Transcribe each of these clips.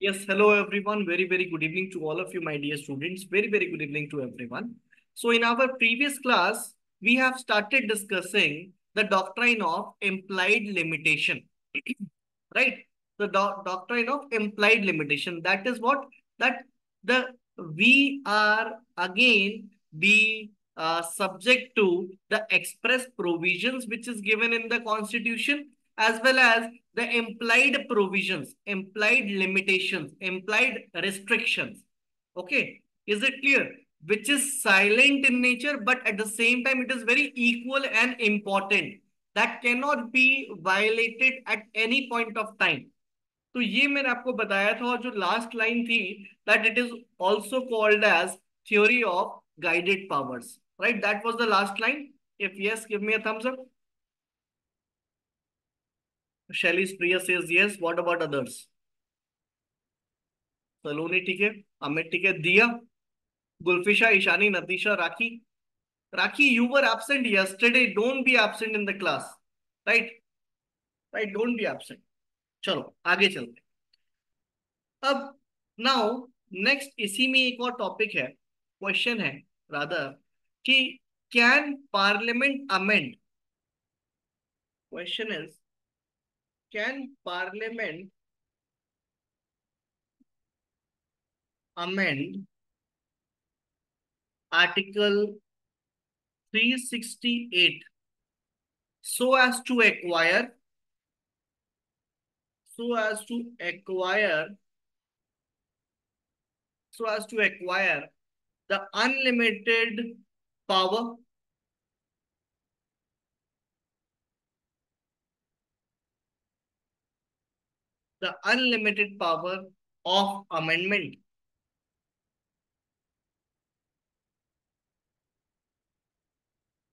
Yes, hello everyone. Very good evening to all of you, my dear students. Very good evening to everyone. So, in our previous class, we have started discussing the doctrine of implied limitation, right? The doctrine of implied limitation. That is what that the we are again be subject to the express provisions which is given in the Constitution, as well as the implied provisions, implied limitations, implied restrictions. Okay, is it clear? Which is silent in nature, but at the same time, it is very equal and important. That cannot be violated at any point of time. तो ये मैंने आपको बताया था, और जो last line थी, that it is also called as theory of guided powers, right? That was the last line. If yes, give me a thumbs up. Shelley's Priya says yes. What about others? Saloni ठीक है, अमित ठीक है, दिया, गुलफिशा, ईशानी, नतीशा, राखी. राखी, you were absent yesterday. Don't be absent in the class. Right? Right? Don't be absent. चलो आगे चलते. अब now next इसी में एक और टॉपिक है, क्वेश्चन है रादर, कि can parliament amend. Question is, can parliament amend article 368 so as to acquire so as to acquire so as to acquire the unlimited power, of amendment.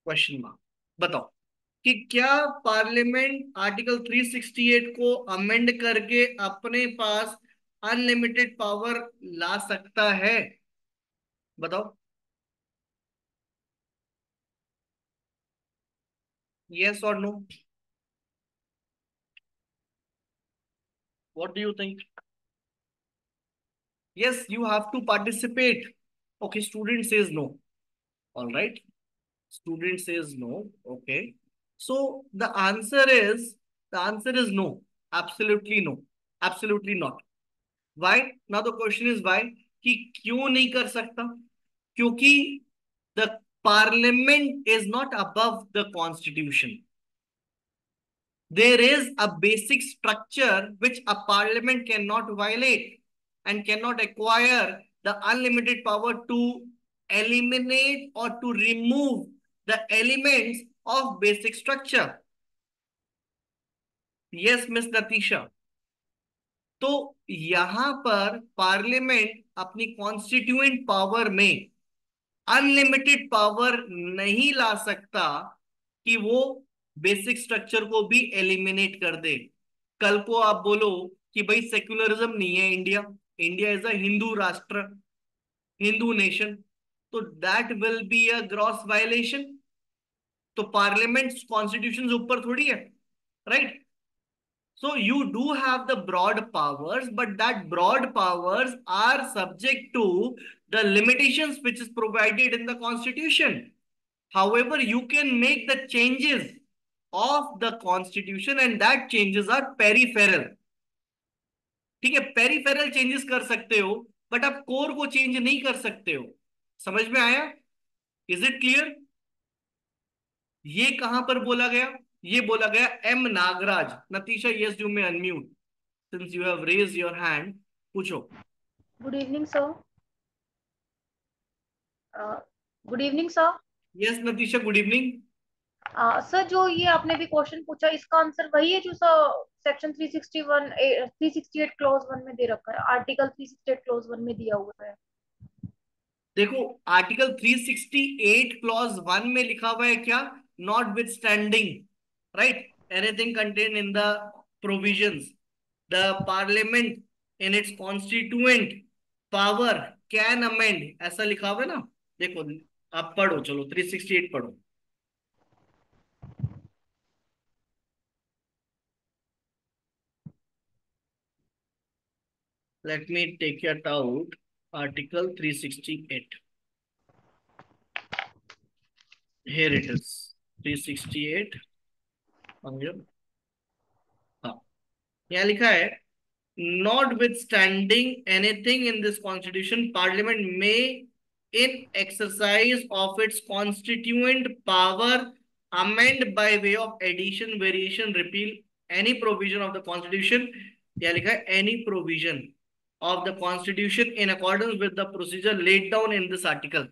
Question mark. बताओ कि क्या parliament article 368 को amend करके अपने पास unlimited power ला सकता है? बताओ. Yes और no? What do you think? Yes, you have to participate. Okay, student says no. All right, student says no. Okay, so the answer is no. Absolutely no. Absolutely not. Why? Now the question is why. कि क्यों नहीं कर सकता? क्योंकि the parliament is not above the constitution. There is a basic structure which a parliament cannot violate and cannot acquire the unlimited power to eliminate or to remove the elements of basic structure. Yes, Miss Natisha. तो यहां पर parliament अपनी constituent power में unlimited power नहीं ला सकता कि वो basic structure को भी एलिमिनेट कर दे. कल को आप बोलो कि भाई सेक्युलरिज्म नहीं है India, India is a Hindu राष्ट्र, हिंदू नेशन, तो that will be a gross violation. तो पार्लियामेंट कॉन्स्टिट्यूशन ऊपर थोड़ी है, right? So you do have the broad powers, but that broad powers are subject to the limitations which is provided in the constitution. However, you can make the changes of the constitution and that changes are peripheral. ठीक है, peripheral changes कर सकते हो, but आप core को change नहीं कर सकते हो. समझ में आया? Is it clear? ये कहां पर बोला गया? ये बोला गया M Nagaraj. Natisha, yes you may unmute since you have raised your hand. पूछो. Good evening sir. Good evening sir. Yes Natisha, good evening. Sir, जो ये आपने भी क्वेश्चन पूछा, इसका आंसर वही है जो सर सेक्शन 361 368 क्लॉज 1 में दे रखा है, आर्टिकल 368 क्लॉज 1 में दिया हुआ है. देखो, आर्टिकल 368 क्लॉज 1 में लिखा हुआ है क्या? Not with standing, right, anything contain in the provisions, the parliament in its constituent power can amend, ऐसा लिखा हुआ है ना. देखो, आप पढ़ो, चलो 368 पढ़ो. Let me take it out. Article 368, here it is, 368। समझो। हाँ, यहाँ लिखा है, notwithstanding anything in this constitution, parliament may, in exercise of its constituent power, amend by way of addition, variation, repeal any provision of the constitution। या लिखा है any provision of the constitution in accordance with the procedure laid down in this article।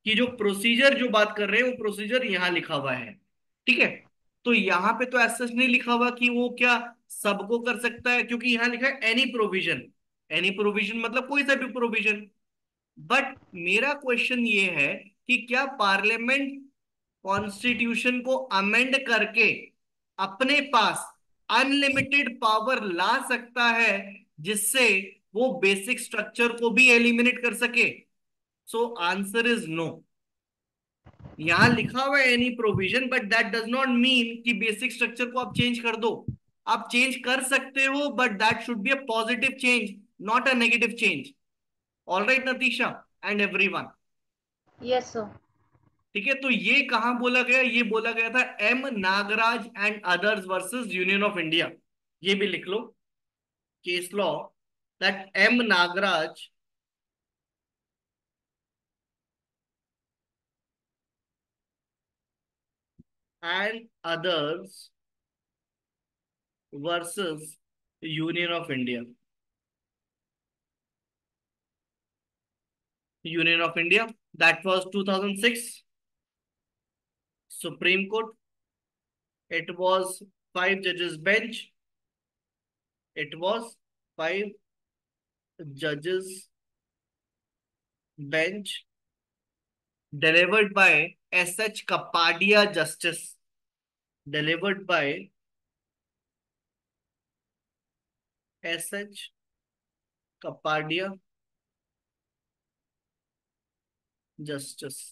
कि जो procedure जो बात कर रहे हैं वो प्रोसीजर यहाँ लिखा हुआ है। ठीक है। तो यहाँ पे तो ऐसा नहीं लिखा हुआ कि वो क्या सबको कर सकता है, क्योंकि यहाँ लिखा है एनी प्रोविजन। एनी प्रोविजन मतलब कोई सा भी प्रोविजन। बट मेरा क्वेश्चन ये है कि क्या पार्लियामेंट कॉन्स्टिट्यूशन को अमेंड करके अपने पास अनलिमिटेड पावर ला सकता है, जिससे वो बेसिक स्ट्रक्चर को भी एलिमिनेट कर सके? So answer is no. यहां लिखा हुआ है any provision, but that does not mean कि बेसिक स्ट्रक्चर को आप चेंज कर दो। आप चेंज कर सकते हो, but that should be a positive change, not a negative change. All right Natisha and everyone. Yes sir. ठीक है, तो ये कहां बोला गया? ये बोला गया था M Nagaraj and others versus Union of India. ये भी लिख लो, case law that M Nagaraj and others versus Union of India. Union of India, that was 2006 Supreme Court. It was five judges bench. It was five judges bench delivered by S.H. Kapadia Justice. Delivered by S.H. Kapadia Justice।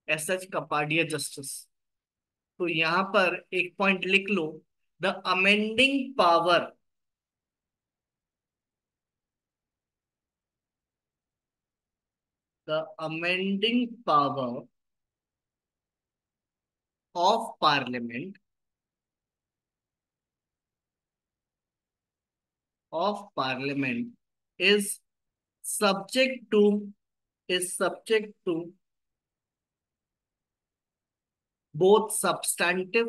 S.H. Kapadia Justice। तो यहां पर एक point लिख लो, the amending power, the amending power of parliament, of parliament is subject to, is subject to both substantive,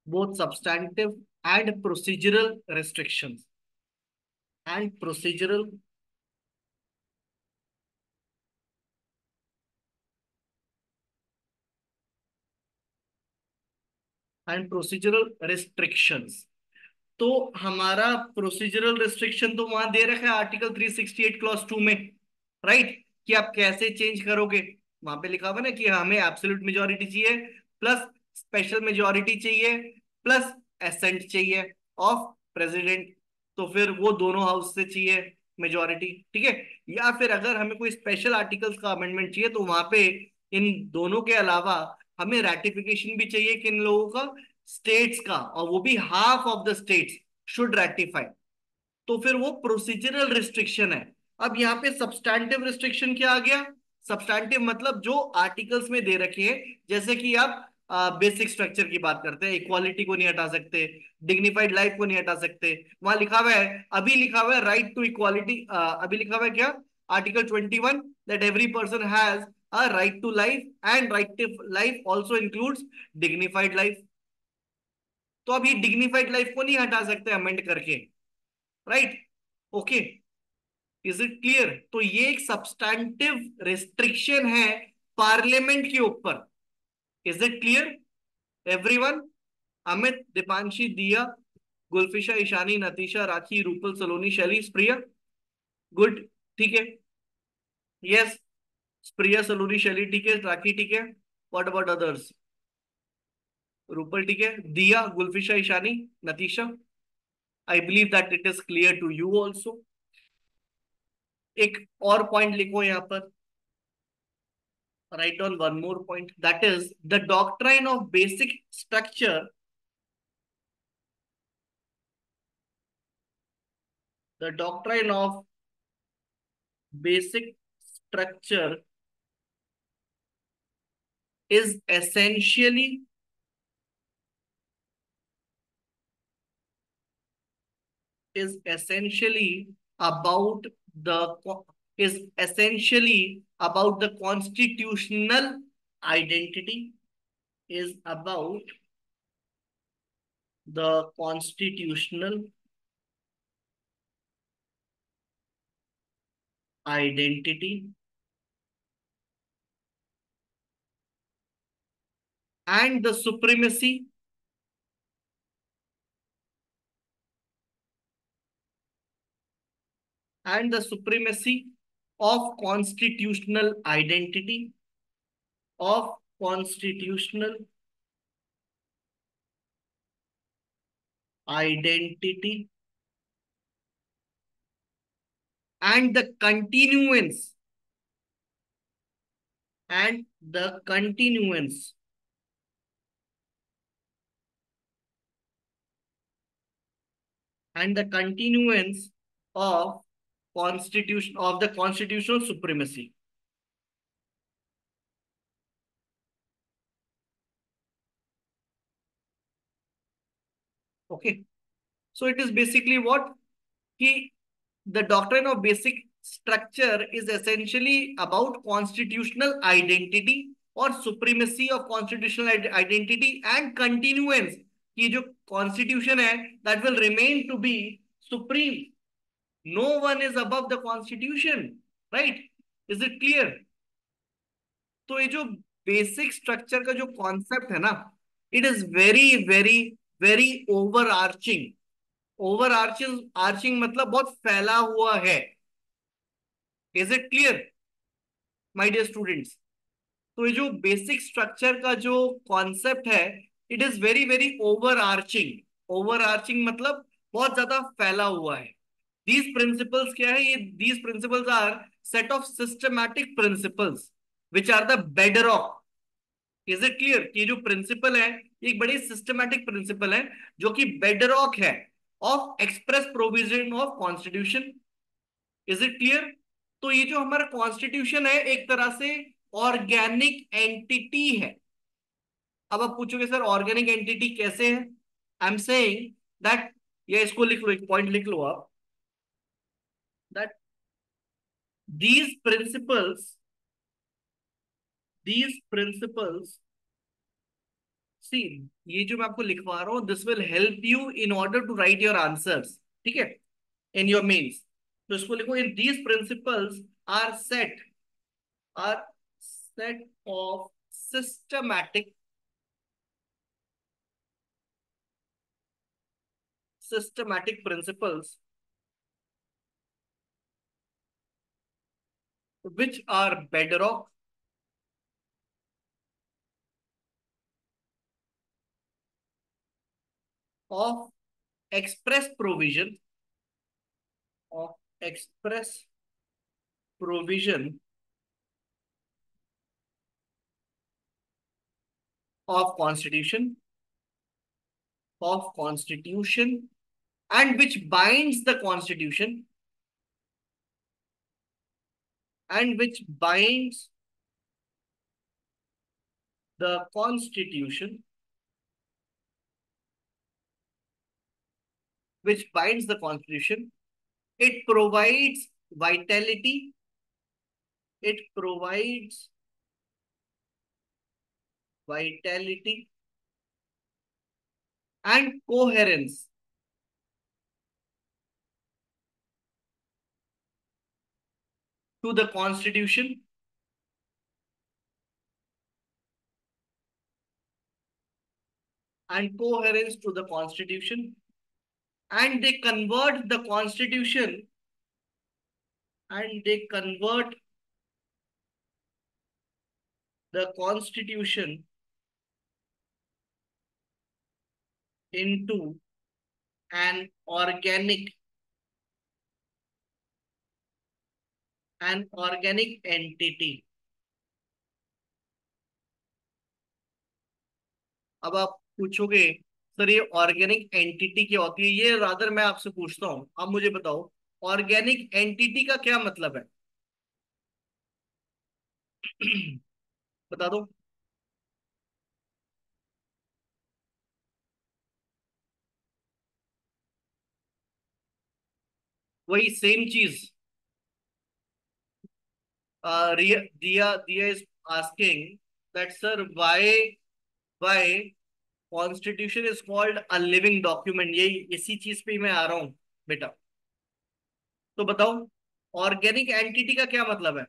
both substantive and procedural restrictions, and procedural, and procedural restrictions। तो हमारा procedural restriction तो वहां दे रखा है article 368 clause 2 में, right? कि आप कैसे चेंज करोगे। वहां पे लिखा हुआ ना कि हमें एब्सोल्यूट मेजोरिटी चाहिए, प्लस स्पेशल मेजोरिटी चाहिए, प्लस एसेंट चाहिए ऑफ प्रेसिडेंट। तो फिर वो दोनों हाउस से चाहिए मेजोरिटी, ठीक है। या फिर अगर हमें कोई स्पेशल आर्टिकल्स का अमेंडमेंट चाहिए तो वहां पे इन दोनों के अलावा हमें रैटिफिकेशन भी चाहिए किन लोगों का? स्टेट्स का, और वो भी half of the states should ratify. तो फिर वो प्रोसीजरल रिस्ट्रिक्शन है। अब यहाँ पे सब्सटैंटिव रिस्ट्रिक्शन क्या आ गया? सब्सटैंटिव मतलब जो आर्टिकल्स में दे रखे हैं, जैसे कि आप बेसिक स्ट्रक्चर की बात करते हैं, इक्वालिटी को नहीं हटा सकते, डिग्निफाइड लाइफ को नहीं हटा सकते। वहां लिखा हुआ है, अभी लिखा हुआ है राइट टू इक्वालिटी। अभी लिखा हुआ है क्या? Article 21, that every person has a right to life and right to life also includes dignified life. तो अब ये डिग्निफाइड लाइफ को नहीं हटा सकते अमेंड करके, right? Okay, is it clear? तो ये एक सब्सटैंटिव रिस्ट्रिक्शन है पार्लियामेंट के ऊपर। Is it clear everyone? Amit, Deepanshi, Diya, Gulfisha, Ishani, नतीशा, rakhi, Rupal, Saloni, Shaili, Priya, good, ठीक है। यस, प्रिया, सलोनी, शैली ठीक है, राखी ठीक है। What about others? रूपल ठीक है, Diya, Gulfisha, Ishani, Natisha. I believe that it is clear to you also. एक और पॉइंट लिखो यहां पर, write down one more point, that is the doctrine of basic structure. The doctrine of basic structure is essentially about the is essentially about the constitutional identity, is about the constitutional identity and the supremacy of constitutional identity, of constitutional identity and the continuance and the continuance and the continuance of constitution of the constitutional supremacy. Okay, so it is basically what he, the doctrine of basic structure is essentially about constitutional identity or supremacy of constitutional identity and continuance, कि जो constitution है that will remain to be supreme. No one is above the constitution, right? Is it clear? तो ये जो basic structure का जो concept है ना, it is very very very overarching. Overarching, arching मतलब बहुत फैला हुआ है. Is it clear my dear students? तो ये जो बेसिक स्ट्रक्चर का जो कॉन्सेप्ट है, it is very very overarching. Overarching मतलब बहुत ज्यादा फैला हुआ है. दीज प्रिंसिपल्स क्या है? ये these principles are set of systematic principles which are the bedrock. Is it clear कि जो प्रिंसिपल है एक बड़ी सिस्टमैटिक प्रिंसिपल है जो कि बेडरॉक है of express provision of constitution. Is it clear? तो ये जो हमारा कॉन्स्टिट्यूशन है एक तरह से ऑर्गेनिक एंटिटी है. अब आप पूछोगे सर ऑर्गेनिक एंटिटी कैसे है? आई एम सेइंग दैट, ये इसको लिख लो, एक पॉइंट लिख लो आप, that these principles these principles see, ये जो मैं आपको लिखवा रहा हूं, this will help you in order to write your answers. ठीक है, इन योर मेन्स. तो इसको लिखो, in these principles are are set of systematic principles which are bedrock of express provision of express provision of constitution and which binds the constitution and which binds the constitution which binds the constitution. It provides vitality. It provides vitality and coherence to the constitution and coherence to the constitution, and they convert the constitution and they convert the constitution into an organic entity. अब आप पूछोगे sir ये organic entity क्या होती है, ये rather मैं आपसे पूछता हूँ, आप मुझे बताओ ऑर्गेनिक एंटिटी का क्या मतलब है। बता दो। वही सेम चीज। दिया दिया is asking that sir why constitution is called a living document, यही इसी चीज पे ही मैं आ रहा हूँ बेटा। तो बताओ ऑर्गेनिक एंटिटी का क्या मतलब है।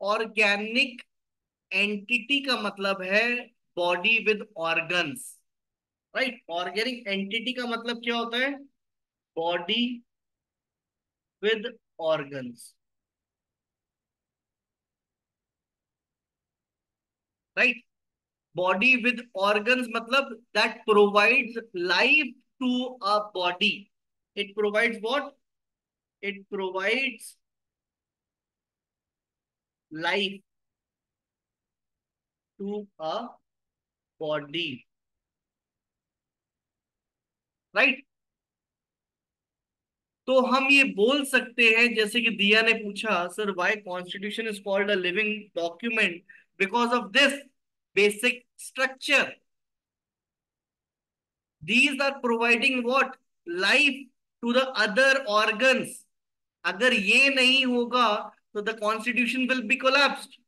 ऑर्गेनिक एंटिटी का मतलब है body with organs. Right, organic entity का मतलब क्या होता है, body with organs. Right, body with organs मतलब that provides life to a body. It provides what, it provides life to a body. Right, तो हम ये बोल सकते हैं जैसे कि दिया ने पूछा sir why constitution is called a living document, because of this basic structure, these are providing what, life to the other organs। अगर ये नहीं होगा तो the constitution will be collapsed.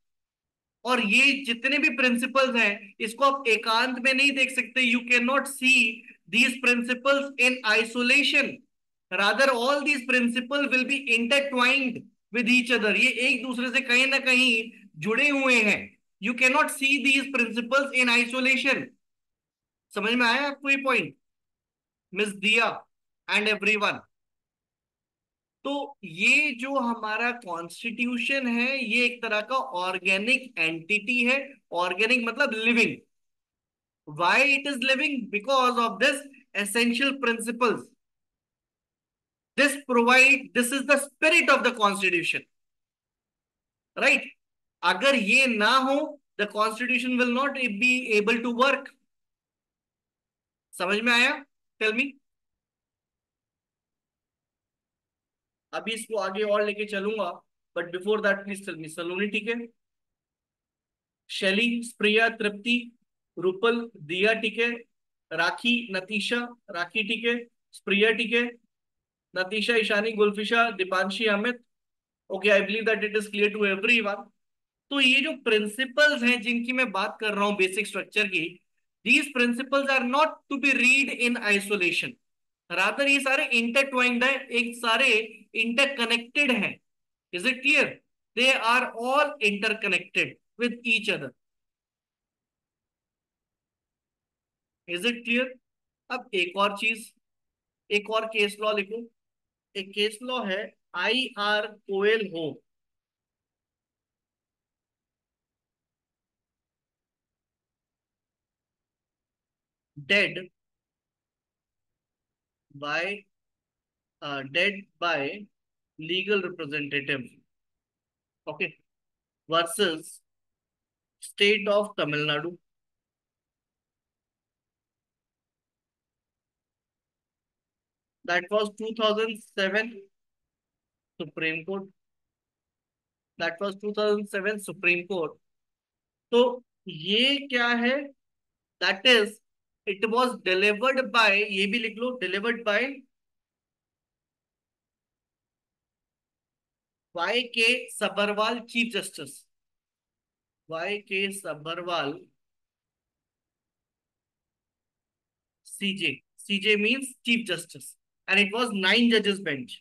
और ये जितने भी प्रिंसिपल्स हैं इसको आप एकांत में नहीं देख सकते, you can not see these principles in isolation, rather all these principle will be intertwined with each other, ये एक दूसरे से कहीं ना कहीं जुड़े हुए हैं। You can not see these principles in isolation. समझ में आया आपको ये पॉइंट, मिस दिया एंड एवरीवन। तो ये जो हमारा कॉन्स्टिट्यूशन है ये एक तरह का ऑर्गेनिक एंटिटी है। ऑर्गेनिक मतलब living. Why it is living, because of this essential principles, this provide, this is the spirit of the constitution. Right, अगर ये ना हो the constitution will not be able to work. समझ में आया, tell मी। अभी इसको आगे और लेके चलूंगा, but before that please tell me Saloni, ठीक है। शैली, स्प्रिया, तृप्ति, रूपल, दिया, ठीक है। राखी, नतीशा, राखी ठीक है। स्प्रिया ठीक है। Natisha, Ishani, Gulfisha, Deepanshi, Amit. Okay, I believe that it is clear to everyone. तो ये जो प्रिंसिपल्स हैं जिनकी मैं बात कर रहा हूं बेसिक स्ट्रक्चर की, these principles are not to be read in isolation, rather ये सारे इंटरट्वाइंड है, एक सारे इंटरकनेक्टेड हैं। Is it clear, they are all interconnected with each other. Is it clear. अब एक और चीज, एक और केस लॉ लिखो। एक केस लॉ है, आई आर कोएल हो, dead by, dead by legal representative, okay, versus state of Tamil Nadu. That was 2007 supreme court, that was 2007 supreme court. तो ये क्या है, that is, it was delivered by, ये भी लिख लो, delivered by Y K Sabharwal chief justice, Y K Sabharwal CJ, CJ means chief justice, and it was 9 जजेस bench.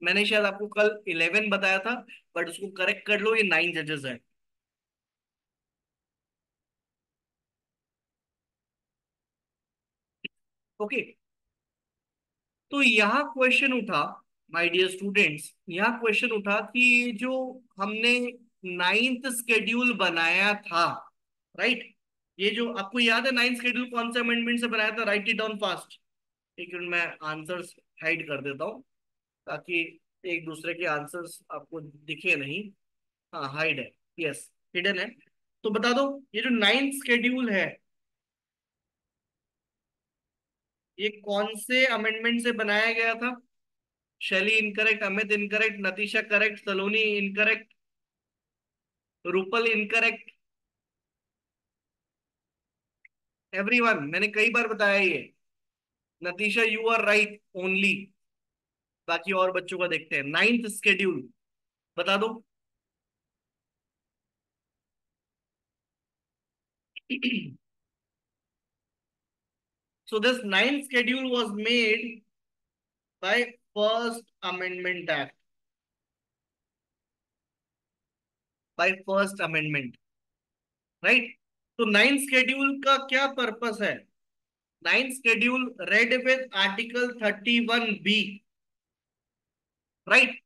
मैंने शायद आपको कल 11 बताया था, बट उसको करेक्ट कर लो, ये 9 जजेस है। ओके, तो यहाँ क्वेश्चन उठा, माय डियर स्टूडेंट्स, यहाँ क्वेश्चन उठा कि ये जो हमने नाइन्थ स्केड्यूल बनाया था, राइट, ये जो आपको याद है नाइन्थ शेड्यूल कौन से अमेंडमेंट से बनाया था, राइट इट डाउन फास्ट। एक मिनट मैं आंसर्स हाइड कर देता हूँ ताकि एक दूसरे के आंसर्स आपको दिखे नहीं। हाँ, हाइड है। यस, हिडन है। तो बता दो, ये जो नाइन्थ शेड्यूल है, ये कौन से अमेंडमेंट से बनाया गया था? शैली इनकरेक्ट, अमित इनकरेक्ट, नतीशा करेक्ट, सलोनी इनकरेक्ट, रूपल इनकरेक्ट, एवरीवन। मैंने कई बार बताया ये। नतीशा, यू आर राइट ओनली। बाकी और बच्चों का देखते हैं। नाइन्थ शेड्यूल बता दो। So this ninth schedule was made by First Amendment Act, by First Amendment, right? तो नाइन्थ शेड्यूल का क्या पर्पस है? Ninth schedule read with article 31B, right?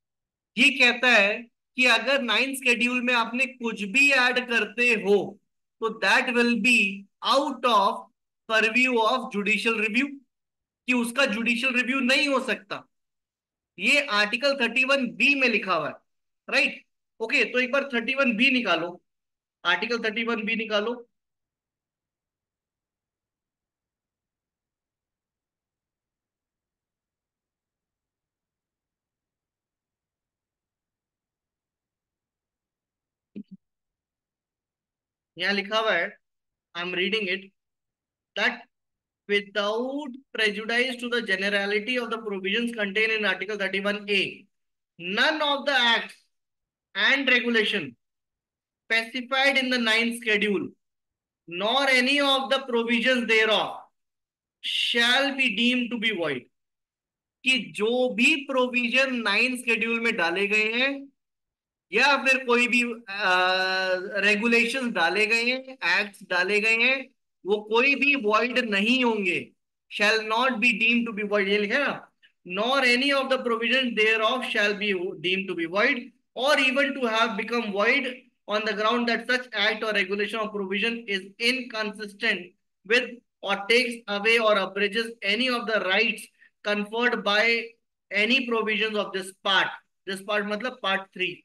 ये कहता है कि अगर नाइन्थ शेड्यूल में आपने कुछ भी ऐड करते हो तो that will be out of purview of judicial review, कि उसका जुडिशियल रिव्यू नहीं हो सकता। ये आर्टिकल 31B में लिखा हुआ है, राइट? ओके, तो एक बार 31B निकालो, आर्टिकल 31B निकालो। यहाँ लिखा हुआ है, I am reading it, that without prejudice to the generality of the provisions contained in Article 31A, none of the acts and regulation specified in the ninth schedule, nor any of the provisions thereof, shall be deemed to be void। कि जो भी provision ninth schedule में डाले गए हैं या फिर कोई भी रेगुलेशंस डाले गए हैं, एक्ट्स डाले गए हैं, वो कोई भी वॉइड नहीं होंगे। Shall not be deem to be void, ये लिखा है ना। Nor any of the provision thereof shall be deem to be void और even to have become void on the ground that such act or regulation or provision is inconsistent with or takes away or abridges any of the rights conferred by any provisions of this part। this part मतलब part 3।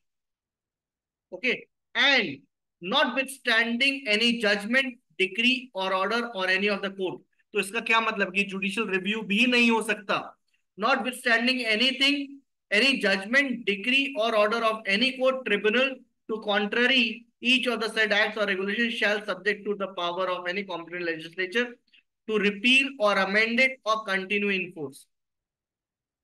Okay, and notwithstanding any judgment, decree और order और any of the court. तो इसका क्या मतलब कि judicial review भी नहीं हो सकता। Notwithstanding anything, any judgment, decree और order of any court, tribunal to contrary each of the said acts or regulations shall subject to the power of any competent legislature to repeal or amend it or continue in force।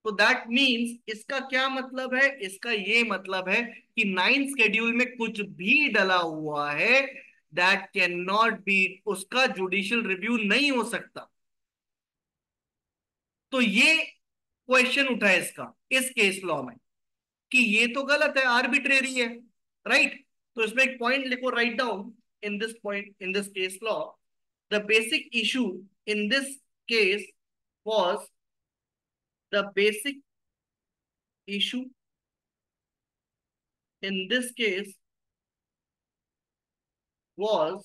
तो that means, इसका क्या मतलब है? इसका ये मतलब है कि नाइन्थ शेड्यूल में कुछ भी डला हुआ है, दैट कैन नॉट बी, उसका जुडिशियल रिव्यू नहीं हो सकता। तो ये क्वेश्चन उठा है इसका, इस केस लॉ में, कि ये तो गलत है, आर्बिट्रेरी है, राइट? तो इसमें एक पॉइंट लिखो, write down in this point, in this case law, the basic issue in this case was, the basic issue in this case was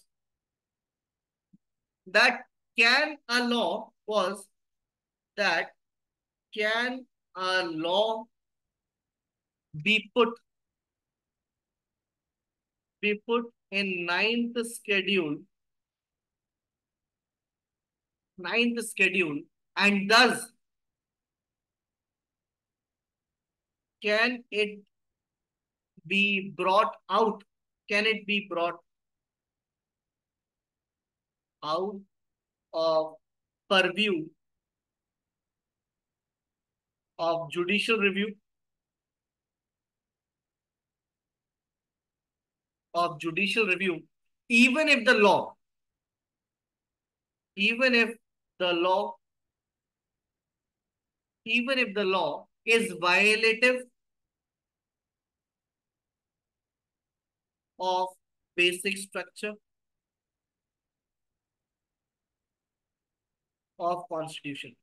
that can a law was that can a law be put in ninth schedule, and thus can it be brought out, can it be brought out of purview of judicial review, of judicial review, even if the law, even if the law, even if the law is violative of basic structure of constitution।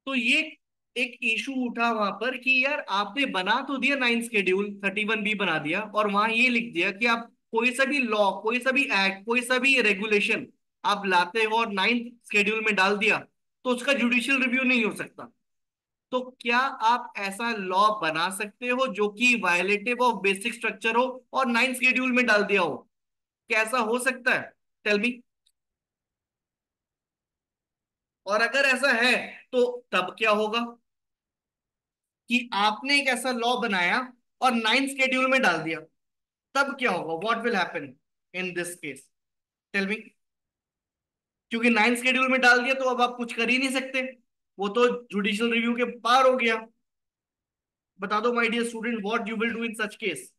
तो ये एक issue उठा वहां पर कि यार आपने बना तो दिया नाइन्थ शेड्यूल, 31B बना दिया, और वहां ये लिख दिया कि आप कोई सा भी लॉ, कोई सा भी एक्ट, कोई सा भी रेगुलेशन आप लाते हो और नाइन्थ शेड्यूल में डाल दिया, तो उसका जुडिशियल रिव्यू नहीं हो सकता। तो क्या आप ऐसा लॉ बना सकते हो जो कि वायलेटिव ऑफ बेसिक स्ट्रक्चर हो और नाइन्थ शेड्यूल में डाल दिया हो? क्या ऐसा हो सकता है? Tell me. और अगर ऐसा है तो तब क्या होगा कि आपने एक ऐसा लॉ बनाया और नाइन्थ शेड्यूल में डाल दिया, तब क्या होगा? What will happen in this case? Tell me. क्योंकि नाइन्थ शेड्यूल में डाल दिया तो अब आप कुछ कर ही नहीं सकते, वो तो जुडिशियल रिव्यू के पार हो गया। बता दो my dear student, what you will do in such case?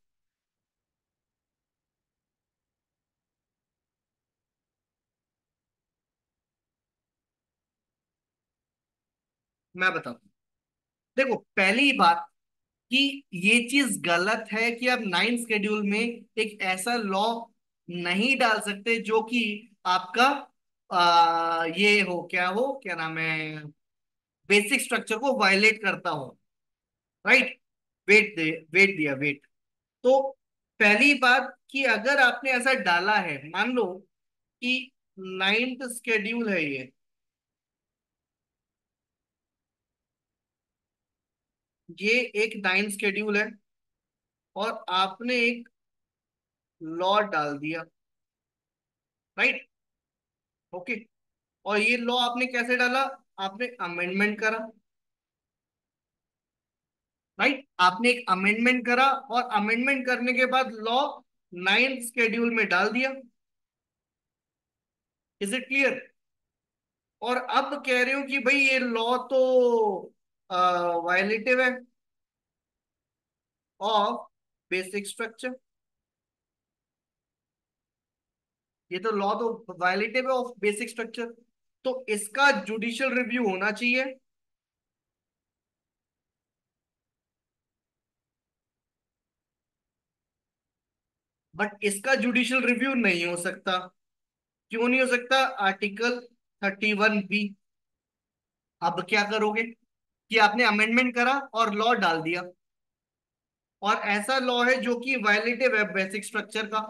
मैं बताता हूँ। देखो, पहली बात कि ये चीज गलत है कि आप नाइन्थ शेड्यूल में एक ऐसा लॉ नहीं डाल सकते जो कि आपका ये हो, क्या हो, क्या नाम है, बेसिक स्ट्रक्चर को वायलेट करता हो। राइट? वेट दिया, वेट। तो पहली बात कि अगर आपने ऐसा डाला है, मान लो कि नाइन्थ शेड्यूल है ये एक नाइन्थ शेड्यूल है और आपने एक लॉ डाल दिया। राइट? ओके। और ये लॉ आपने कैसे डाला? आपने अमेंडमेंट करा। राइट? आपने एक अमेंडमेंट करा और अमेंडमेंट करने के बाद लॉ नाइन्थ शेड्यूल में डाल दिया। Is it clear? और अब कह रहे हो कि भाई ये लॉ तो वायलेटिव है ऑफ बेसिक स्ट्रक्चर। ये तो लॉ तो वायलेटिव है ऑफ बेसिक स्ट्रक्चर, तो इसका जुडिशियल रिव्यू होना चाहिए। बट इसका जुडिशियल रिव्यू नहीं हो सकता। क्यों नहीं हो सकता? Article 31B। अब क्या करोगे कि आपने अमेंडमेंट करा और लॉ डाल दिया, और ऐसा लॉ है जो कि वायलेटिव है बेसिक स्ट्रक्चर का,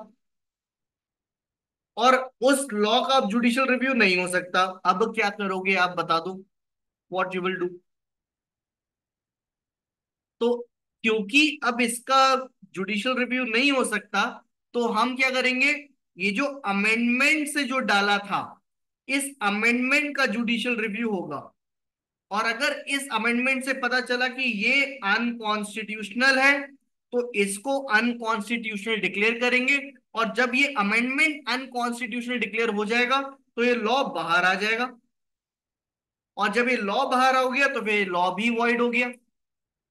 और उस लॉ का अब जुडिशियल रिव्यू नहीं हो सकता। अब क्या करोगे आप बता दो, व्हाट यू विल डू? तो क्योंकि अब इसका जुडिशियल रिव्यू नहीं हो सकता, तो हम क्या करेंगे, ये जो अमेंडमेंट से जो डाला था, इस अमेंडमेंट का जुडिशियल रिव्यू होगा। और अगर इस अमेंडमेंट से पता चला कि ये अनकॉन्स्टिट्यूशनल है, तो इसको अनकॉन्स्टिट्यूशनल डिक्लेयर करेंगे। और जब ये अमेंडमेंट अनकॉन्स्टिट्यूशनल डिक्लेयर हो जाएगा तो ये लॉ बाहर आ जाएगा। और जब ये लॉ बाहर हो गया तो फिर लॉ भी वॉइड हो गया।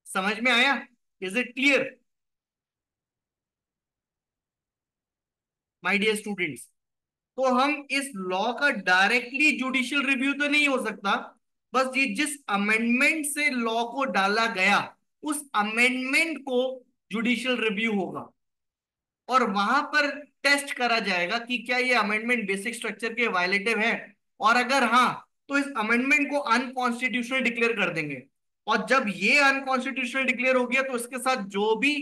समझ में आया? Is it clear my dear students? तो हम इस लॉ का डायरेक्टली जुडिशियल रिव्यू तो नहीं हो सकता। बस ये जिस अमेंडमेंट से लॉ को डाला गया, उस अमेंडमेंट को जुडिशियल रिव्यू होगा। और वहां पर टेस्ट करा जाएगा कि क्या ये अमेंडमेंट बेसिक स्ट्रक्चर के वायलेटिव है। और अगर हाँ, तो इस अमेंडमेंट को अनकॉन्स्टिट्यूशनल डिक्लेयर कर देंगे। और जब ये अनकॉन्स्टिट्यूशनल डिक्लेयर हो गया तो इसके साथ जो भी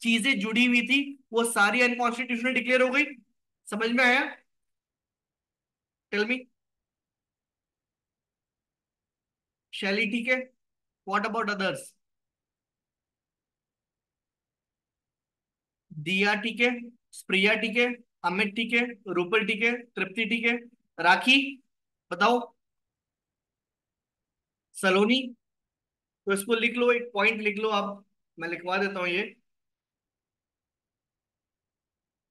चीजें जुड़ी हुई थी वो सारी अनकॉन्स्टिट्यूशनल डिक्लेयर हो गई। समझ में आया? Tell me. शैली ठीक है? What about others? दिया ठीक है? स्प्रिया ठीक है? अमित ठीक है? रूपल ठीक है? तृप्ति ठीक है? राखी, बताओ। सलोनी? तो इसको लिख लो, एक पॉइंट लिख लो आप, मैं लिखवा देता हूं ये।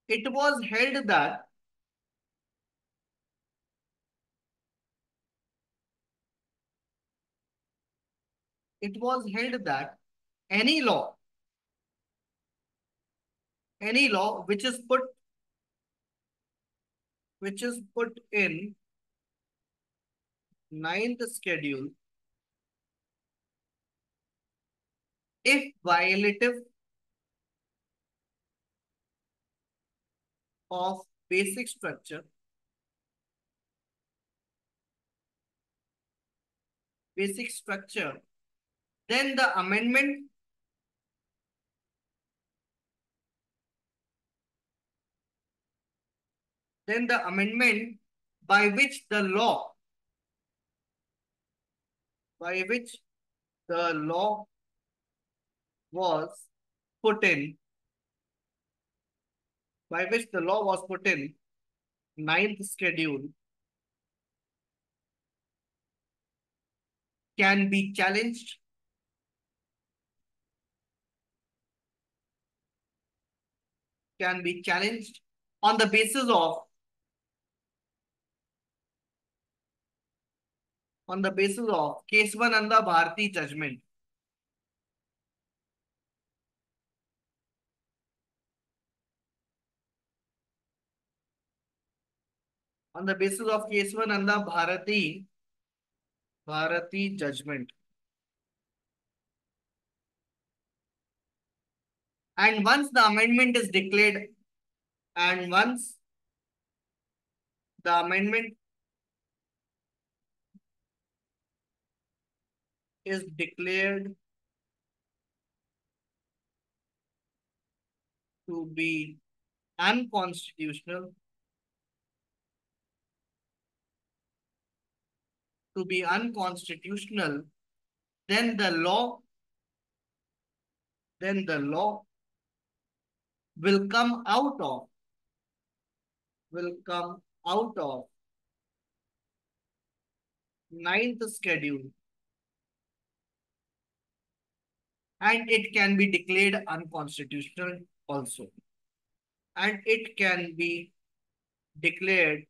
It was held that, it was held that any law which is put in ninth schedule, if violative of basic structure, basic structure, then the amendment, then the amendment by which the law, by which The law was put in, by which the law was put in, ninth schedule, can be challenged, can be challenged on the basis of, on the basis of Keswananda Bharati judgment. On the basis of Keswananda Bharati judgment. And once the amendment is declared, and once the amendment is declared to be unconstitutional, to be unconstitutional, then the law, then the law will come out of, will come out of ninth schedule, and it can be declared unconstitutional also. And it can be declared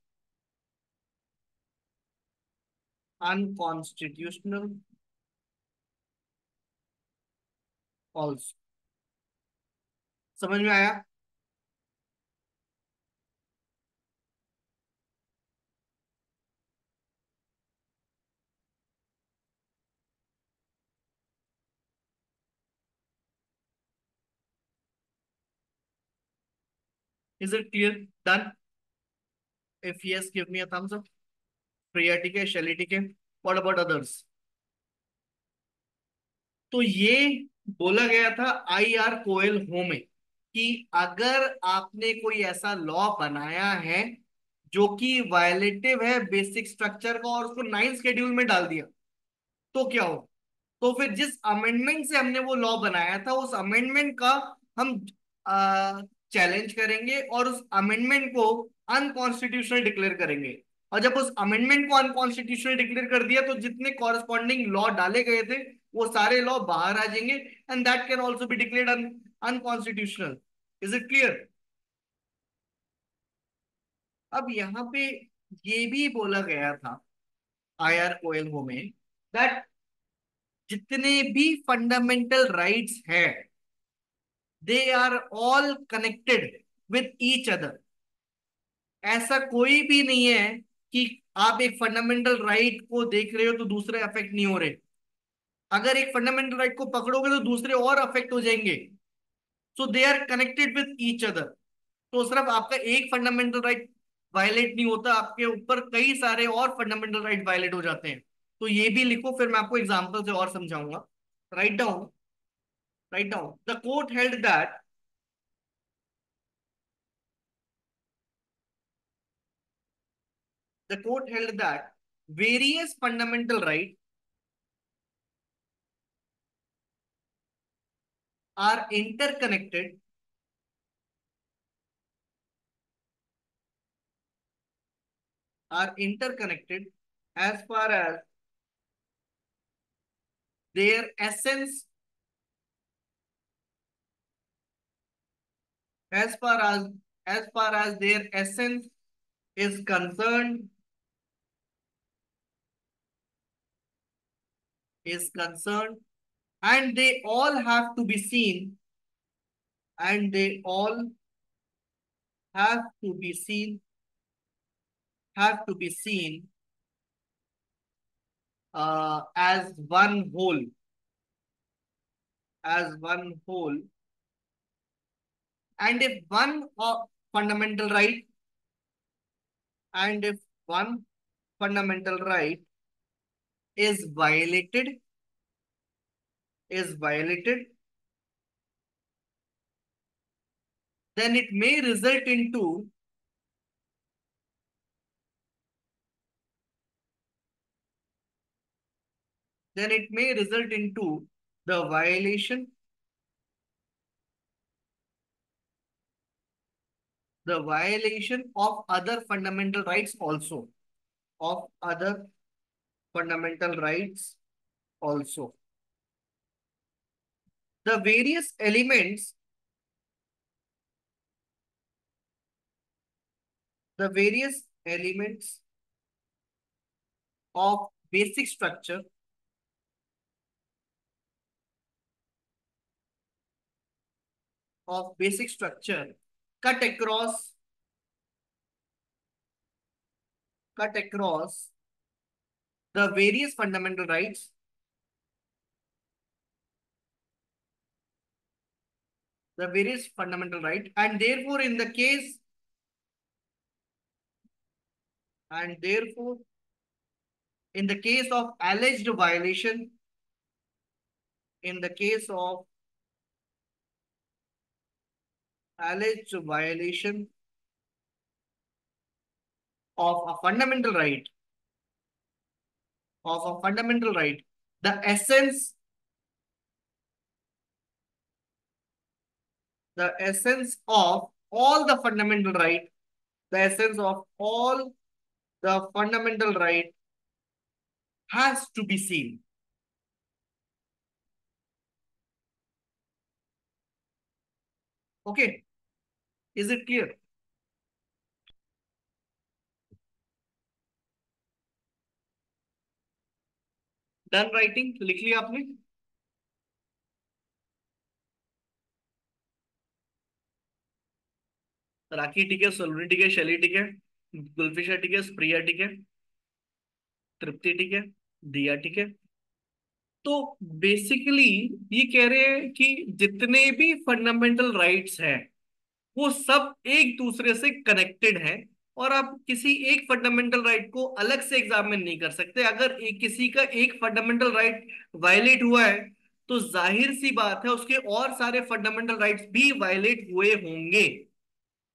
unconstitutional also. समझ में आया? Is it clear? Done? If yes, give me a thumbs up. प्रिया ठीक है, शैली ठीक है, what about others? तो ये बोला गया था आई आर कोयल हो में कि अगर आपने कोई ऐसा लॉ बनाया है जो कि वायलेटिव है बेसिक स्ट्रक्चर का और उसको नाइन्थ शेड्यूल में डाल दिया, तो क्या हो? तो फिर जिस अमेंडमेंट से हमने वो लॉ बनाया था उस अमेंडमेंट का हम चैलेंज करेंगे और उस अमेंडमेंट को अनकॉन्स्टिट्यूशनल डिक्लेयर करेंगे। और जब उस अमेंडमेंट को अनकॉन्स्टिट्यूशनल डिक्लेयर कर दिया तो जितने कॉरेस्पॉन्डिंग लॉ डाले गए थे वो सारे लॉ बाहर आ जाएंगे, and that can also be declared unconstitutional. Is it clear? अब यहाँ पे ये भी बोला गया था आई आर कोएल हो में दैट जितने भी फंडामेंटल राइट्स हैं they are all connected with each other. ऐसा कोई भी नहीं है कि आप एक फंडामेंटल राइट को देख रहे हो तो दूसरे अफेक्ट नहीं हो रहे। अगर एक फंडामेंटल राइट को पकड़ोगे तो दूसरे और अफेक्ट हो जाएंगे। So they are connected with each other. तो सिर्फ आपका एक फंडामेंटल राइट वायलेट नहीं होता, आपके ऊपर कई सारे और फंडामेंटल राइट वायलेट हो जाते हैं। तो ये भी लिखो, फिर मैं आपको एग्जांपल से और समझाऊंगा। Write down, right down. The court held that, the court held that various fundamental rights are interconnected, are interconnected as far as their essence, as far as as far as their essence is concerned, is concerned, and they all have to be seen, and they all have to be seen, have to be seen as one whole, as one whole. And if one fundamental right, and if one fundamental right is violated, is violated, then it may result into, then it may result into the violation of other fundamental rights also, of other fundamental rights also. The various elements, the various elements of basic structure, of basic structure cut across, cut across the various fundamental rights, the various fundamental right, and therefore in the case, and therefore in the case of alleged violation, in the case of alleged violation of a fundamental right, of a fundamental right, the essence, the essence of all the fundamental right, the essence of all the fundamental right has to be seen. Okay, is it clear? Done writing लिख लिया आपने? राखी ठीक है, सलोनी ठीक है, शैली ठीक है, गुलफिशा ठीक है, प्रिया ठीक है, तृप्ति ठीक है, दिया ठीक है। तो बेसिकली ये कह रहे हैं कि जितने भी फंडामेंटल राइट्स हैं वो सब एक दूसरे से कनेक्टेड है, और आप किसी एक फंडामेंटल राइट को अलग से एग्जामिन नहीं कर सकते। अगर किसी का एक फंडामेंटल राइट वायलेट हुआ है तो जाहिर सी बात है उसके और सारे फंडामेंटल राइट्स भी वायलेट हुए होंगे।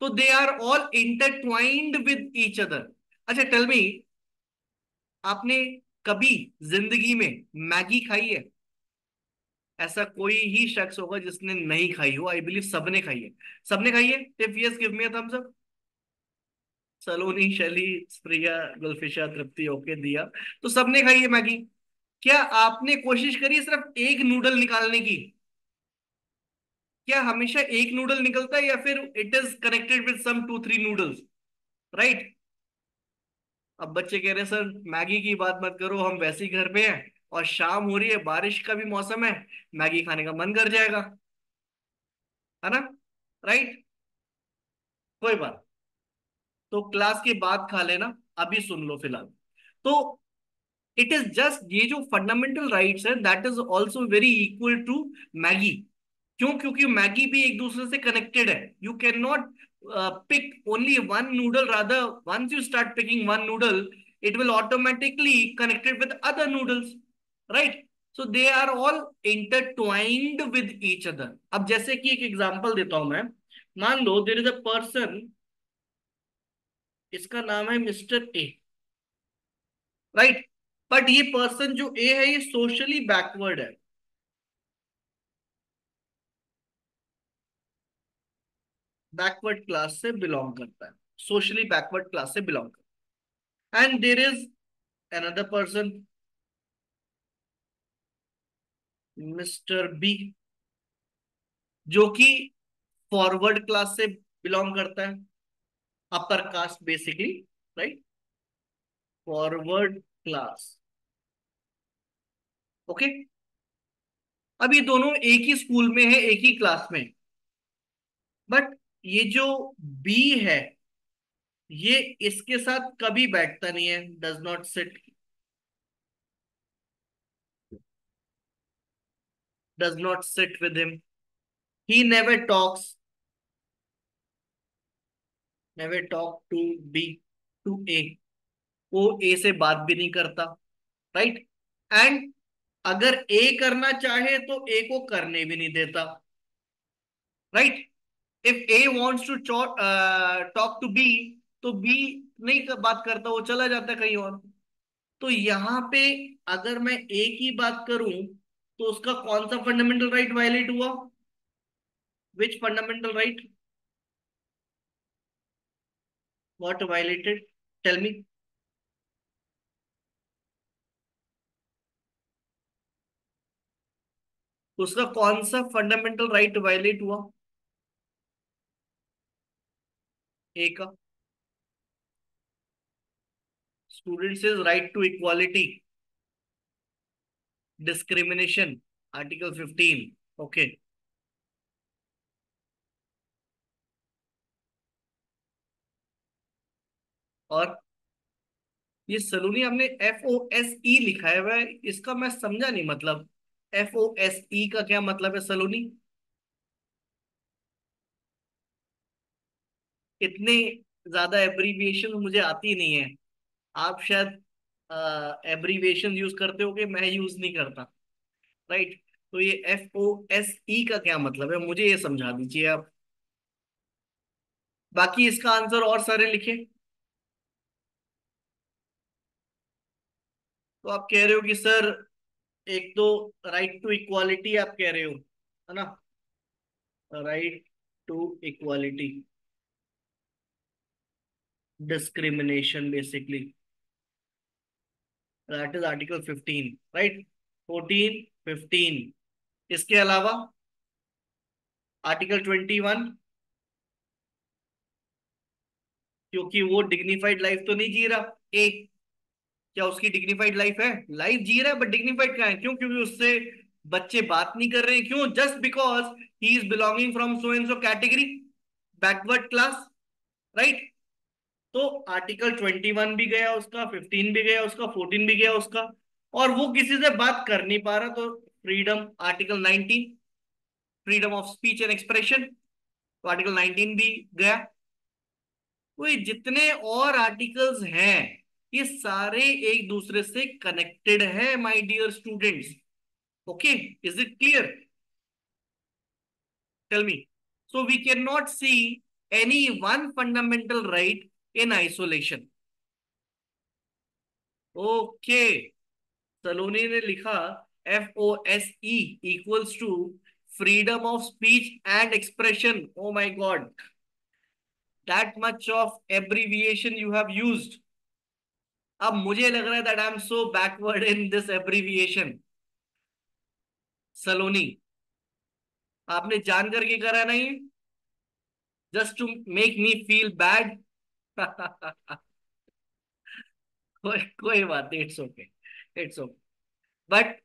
तो they are all intertwined with each other. अच्छा टेल मी, आपने कभी जिंदगी में मैगी खाई है? ऐसा कोई ही शख्स होगा जिसने नहीं खाई हो, आई बिलीव सबने खाई है। सबने खाई है? If yes give me a thumbs up. Saloni, Shaili, Priya, Gulfisha, Tripti, okay, दिया। तो सबने खाई है मैगी। क्या आपने कोशिश करी है सिर्फ एक नूडल निकालने की? क्या हमेशा एक नूडल निकलता है या फिर it is connected with some two three noodles, right? अब बच्चे कह रहे हैं सर मैगी की बात मत करो, हम वैसे ही घर पे हैं और शाम हो रही है, बारिश का भी मौसम है, मैगी खाने का मन कर जाएगा, है ना? राइट, कोई बात। तो क्लास के बाद खा लेना, अभी सुन लो फिलहाल। तो इट इज जस्ट, ये जो फंडामेंटल राइट्स है that is also very equal to Maggi. क्यों? क्योंकि मैगी भी एक दूसरे से कनेक्टेड है। You can not pick only one noodle, rather once you start picking one noodle it will automatically connected with other noodles, right? So they are all intertwined with each other. अब जैसे कि एक example देता हूं मैं। मान लो there is a person, इसका नाम है मिस्टर ए, राइट? बट ये पर्सन जो ए है ये सोशली बैकवर्ड है, बैकवर्ड क्लास से बिलोंग करता है, सोशली बैकवर्ड क्लास से बिलोंग करता है। And there is another person, mister B, जो कि फॉरवर्ड क्लास से बिलोंग करता है, upper caste basically, right? Forward class, okay. अब ये दोनों एक ही स्कूल में है, एक ही क्लास में, बट ये जो बी है ये इसके साथ कभी बैठता नहीं है, does not sit, does not sit with him, he never talks, never talk to B, to A, वो ए से बात भी नहीं करता, राइट? एंड अगर ए करना चाहे तो ए को करने भी नहीं देता, right? If A wants to talk to B तो बी नहीं बात करता, वो चला जाता है कहीं और। तो यहाँ पे अगर मैं एक ही बात करूं तो उसका कौन सा फंडामेंटल राइट वायलेट हुआ? Which fundamental right? What violated? Tell me. उसका कौन सा फंडामेंटल राइट वायलेट हुआ? ए का। Students is right to equality, discrimination, article 15। Okay. और ये सलोनी आपने FOSE लिखा है वह, इसका मैं समझा नहीं मतलब। FOSE का क्या मतलब है सलोनी? इतने ज्यादा एब्रीविएशन मुझे आती नहीं है। आप शायद एब्रीविएशन यूज करते हो कि मैं यूज नहीं करता। राइट। तो ये FOSE का क्या मतलब है, मुझे ये समझा दीजिए आप। बाकी इसका आंसर और सारे लिखे। तो आप कह रहे हो कि सर, एक तो राइट टू इक्वालिटी आप कह रहे हो, है ना? Right to equality, discrimination basically, that is article 15, right? 14, 15। इसके अलावा आर्टिकल 21, क्योंकि वो डिग्निफाइड लाइफ तो नहीं जी रहा। ए, क्या उसकी डिग्निफाइड लाइफ है? लाइफ जी रहा है बट डिग्निफाइड कहाँ है? क्यों? क्योंकि उससे बच्चे बात नहीं कर रहे हैं। क्यों? Just because he is belonging from so and so category, backward class, right? तो आर्टिकल 21 भी गया उसका, 15 भी गया उसका, 14 भी गया उसका। और वो किसी से बात कर नहीं पा रहा, तो freedom, article 19, freedom of speech and expression, तो आर्टिकल 19 भी गया। तो ये जितने और आर्टिकल्स हैं, ये सारे एक दूसरे से कनेक्टेड है my dear students. Okay, is it clear? Tell me. So we can not see any one fundamental right in isolation. Okay. Saloni ने लिखा FOSE equals to freedom of speech and expression. Oh my god, that much of abbreviation you have used. अब मुझे लग रहा है that I am so backward in this abbreviation. Saloni, आपने जान करके करा नहीं, just to make me feel bad. कोई बात नहीं, it's okay, it's okay. But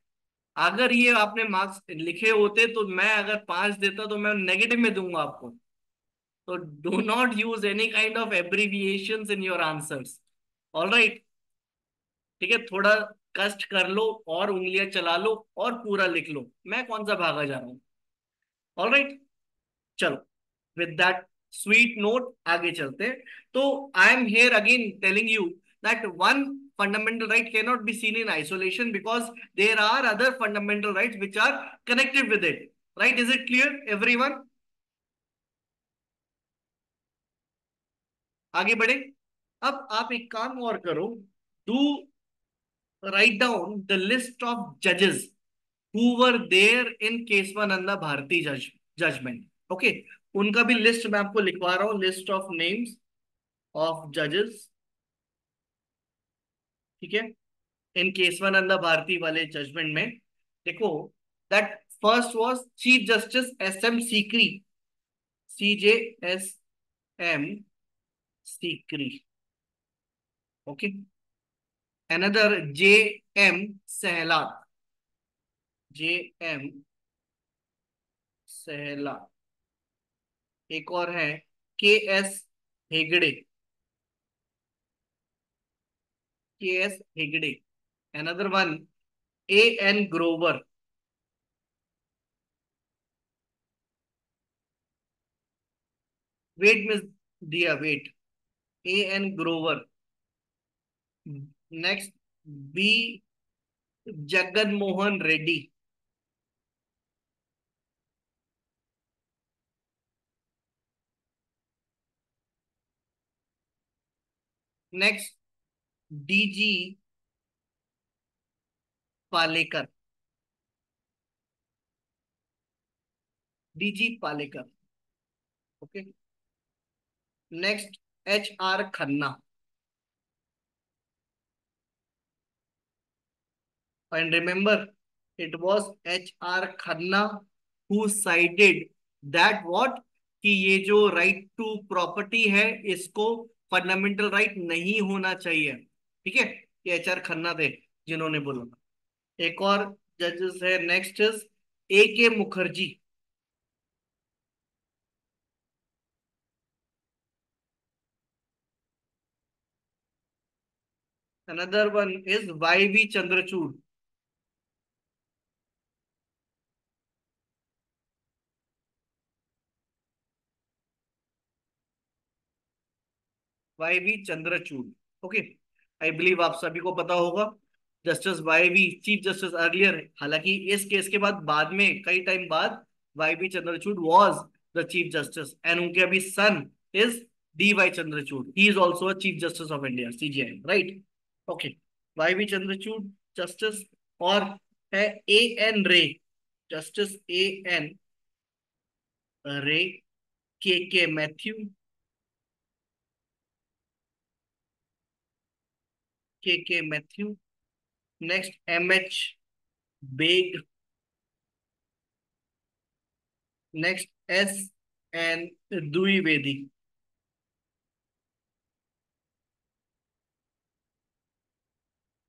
अगर ये आपने मार्क्स लिखे होते तो मैं अगर 5 देता तो मैं नेगेटिव में दूंगा आपको। तो do not use any kind of abbreviations in your answers. All right? ठीक है, थोड़ा कष्ट कर लो और उंगलियां चला लो और पूरा लिख लो, मैं कौन सा भागा जा रहा हूँ। ऑल राइट, चलो। विद दैट स्वीट नोट आगे चलते हैं। तो I am here again telling you that one fundamental right cannot be seen in isolation because there are other fundamental rights which are connected with it. Right? Is it clear, everyone? आगे बढ़े। अब आप एक काम और करो। Do write down the list of जजेस who were there in Keshavananda Bharati judgment. Okay, उनका भी लिस्ट मैं आपको लिखवा रहा हूँ, लिस्ट ऑफ नेम्स ऑफ जजेस। ठीक है, इन केशवानंदा भारती वाले जजमेंट में देखो, that first was chief justice SM Sikri, CJSM Sikri. Okay. Another JM Shelat, JM Shelat. एक और है KS Hegde, KS Hegde. Another one AN Grover. Wait में दिया, wait, AN Grover. Next B Jagan Mohan Reddy. Next DG Palekar. DG Palekar. Okay. Next, H R Khanna. And remember, it was H R Khanna who sided that what, कि ये जो right to property है इसको फंडामेंटल राइट नहीं होना चाहिए। ठीक है, ये एच आर खन्ना थे जिन्होंने बोला। एक और जजेस है, next is A K Mukherjee. Another one is Y V Chandrachud. Y V Chandrachud. Okay. I believe आप सभी को पता होगा, justice Y V chief justice earlier, हालांकि इस केस के बाद में कई टाइम बाद Y V Chandrachud was the chief justice, and उनके अभी son is D Y Chandrachud, he is also a chief justice of India, CJI, right. Okay. Y V Chandrachud justice, और है ए N Ray, justice A N Ray, K Mathew, K Mathew. Next, M H Beg. Next, S N Dwivedi.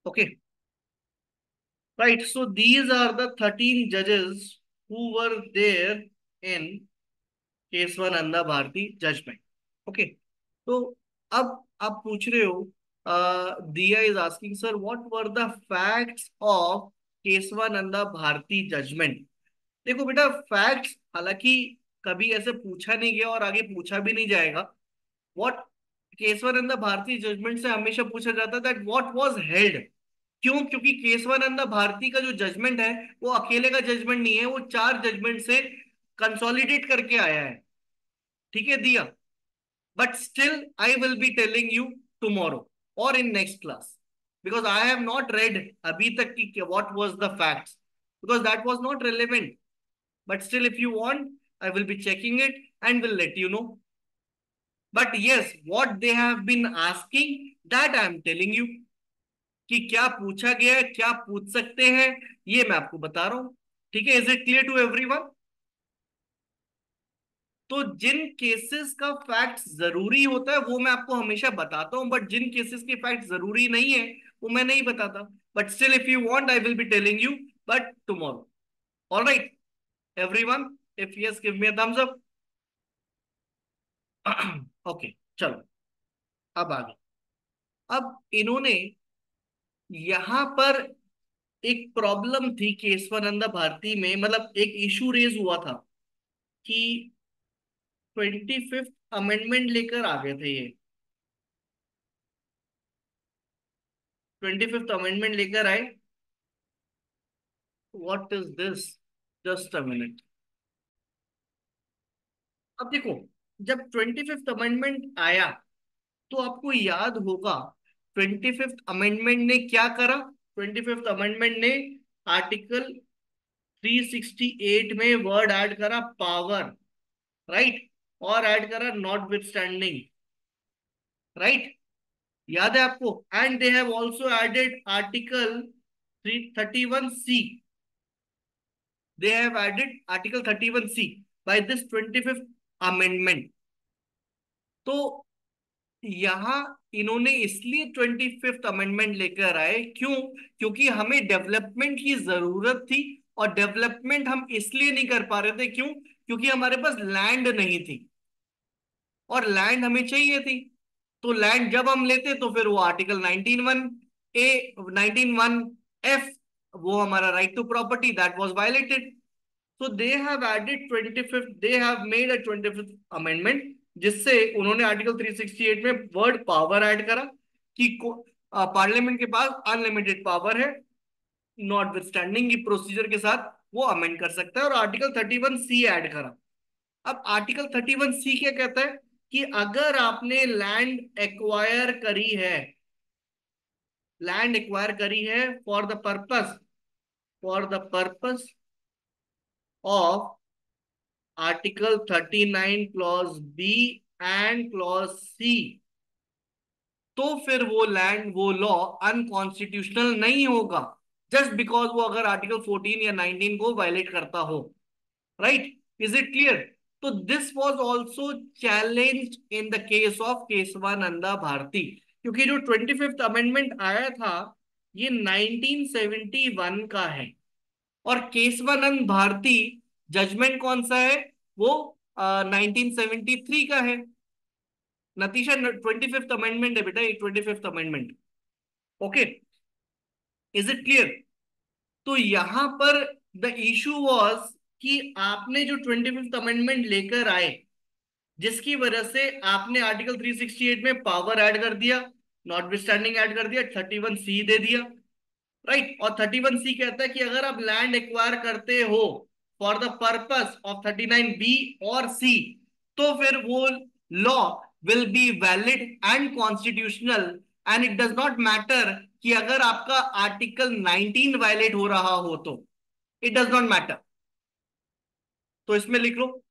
Okay, right. So these are the 13 जजेस who were there in Kesavananda Bharati judgment. Okay. तो अब आप पूछ रहे हो, Diya is asking sir what were the facts of Kesavananda Bharati judgment. देखो बेटा, facts हालांकि कभी ऐसे पूछा नहीं गया और आगे पूछा भी नहीं जाएगा। व्हाट केशवानंद भारती जजमेंट से हमेशा पूछा जाता है दैट व्हाट वाज हेल्ड। क्यों? क्योंकि केशवानंद भारती का जो जजमेंट है वो अकेले का जजमेंट नहीं है, वो चार जजमेंट से कंसोलिडेट करके आया है। ठीक है Diya, but still I will be telling you tomorrow और in next class, because I have not read अभी तक की what was the facts, because that was not relevant. But still if you want, I will be checking it and will let you know. But yes, what they have been asking, that I am telling you, कि क्या पूछा गया है, क्या पूछ सकते हैं, ये मैं आपको बता रहा हूं। ठीक है, is it clear to everyone? तो जिन केसेस का फैक्ट जरूरी होता है वो मैं आपको हमेशा बताता हूं, बट जिन केसेस के फैक्ट जरूरी नहीं है वो मैं नहीं बताता। But still if you want, I will be telling you, but tomorrow. All right everyone, if yes give me a thumbs up. Okay, चलो अब आगे। अब इन्होंने यहां पर एक प्रॉब्लम थी केशवानंदा भारती में, मतलब एक इशू रेज हुआ था कि 25th अमेंडमेंट लेकर आ गए थे ये। 25th अमेंडमेंट लेकर आए। What is this? Just a minute. अब देखो, जब 25th अमेंडमेंट आया तो आपको याद होगा 25th अमेंडमेंट ने क्या करा। 25th अमेंडमेंट ने आर्टिकल 368 में वर्ड ऐड करा पावर, राइट, और ऐड करा नॉट विथ स्टैंडिंग, राइट, याद है आपको। And they have also added article 331C। They have added article 31C by this 25th amendment. तो यहां इन्होंने इसलिए 25th अमेंडमेंट लेकर आए, क्यों? क्योंकि हमें डेवलपमेंट की जरूरत थी, और डेवलपमेंट हम इसलिए नहीं कर पा रहे थे, क्यों? क्योंकि हमारे पास लैंड नहीं थी, और लैंड हमें चाहिए थी। तो लैंड जब हम लेते तो फिर वो आर्टिकल 19(1)(a), 19(1)(f), वो हमारा right to property that was violated. So they have added 25th, they have made a 25th amendment, जिससे उन्होंने आर्टिकल 368 में वर्ड पावर ऐड करा कि पार्लियामेंट के पास अनलिमिटेड पावर है, नॉट विथस्टैंडिंग की प्रोसीजर के साथ वो अमेंड कर सकता है, और आर्टिकल 31C ऐड करा। अब आर्टिकल 31C क्या कहता है कि अगर आपने लैंड एक्वायर करी है, लैंड एक्वायर करी है for the purpose for the purpose of article 39 clause B and clause C, तो फिर वो लैंड, वो लॉ अनकॉन्स्टिट्यूशनल नहीं होगा, जस्ट बिकॉज वो अगर आर्टिकल 14 या 19 को वायलेट करता हो। राइट? Is it clear? तो this was also challenge in the case of Keshavananda Bharati, क्योंकि जो 25th अमेंडमेंट आया था ये 1971 का है, और केशवानंद भारती जजमेंट कौन सा है? वो 1973 का है। नतीशा 25th अमेंडमेंट है बेटा, ये 25th amendment. Okay, is it clear? तो यहां पर द इशू वॉज कि आपने जो 25th अमेंडमेंट लेकर आए, जिसकी वजह से आपने आर्टिकल 368 में पावर ऐड कर दिया, नॉट विस्टैंडिंग ऐड कर दिया, 31C दे दिया। राइट? और 31C कहता है कि अगर आप लैंड एक्वायर करते हो for the purpose of 39B और सी, तो फिर वो law will be valid and constitutional, and it does not matter कि अगर आपका आर्टिकल 19 वायलेट हो रहा हो, तो इट डज नॉट मैटर। तो इसमें लिख लो,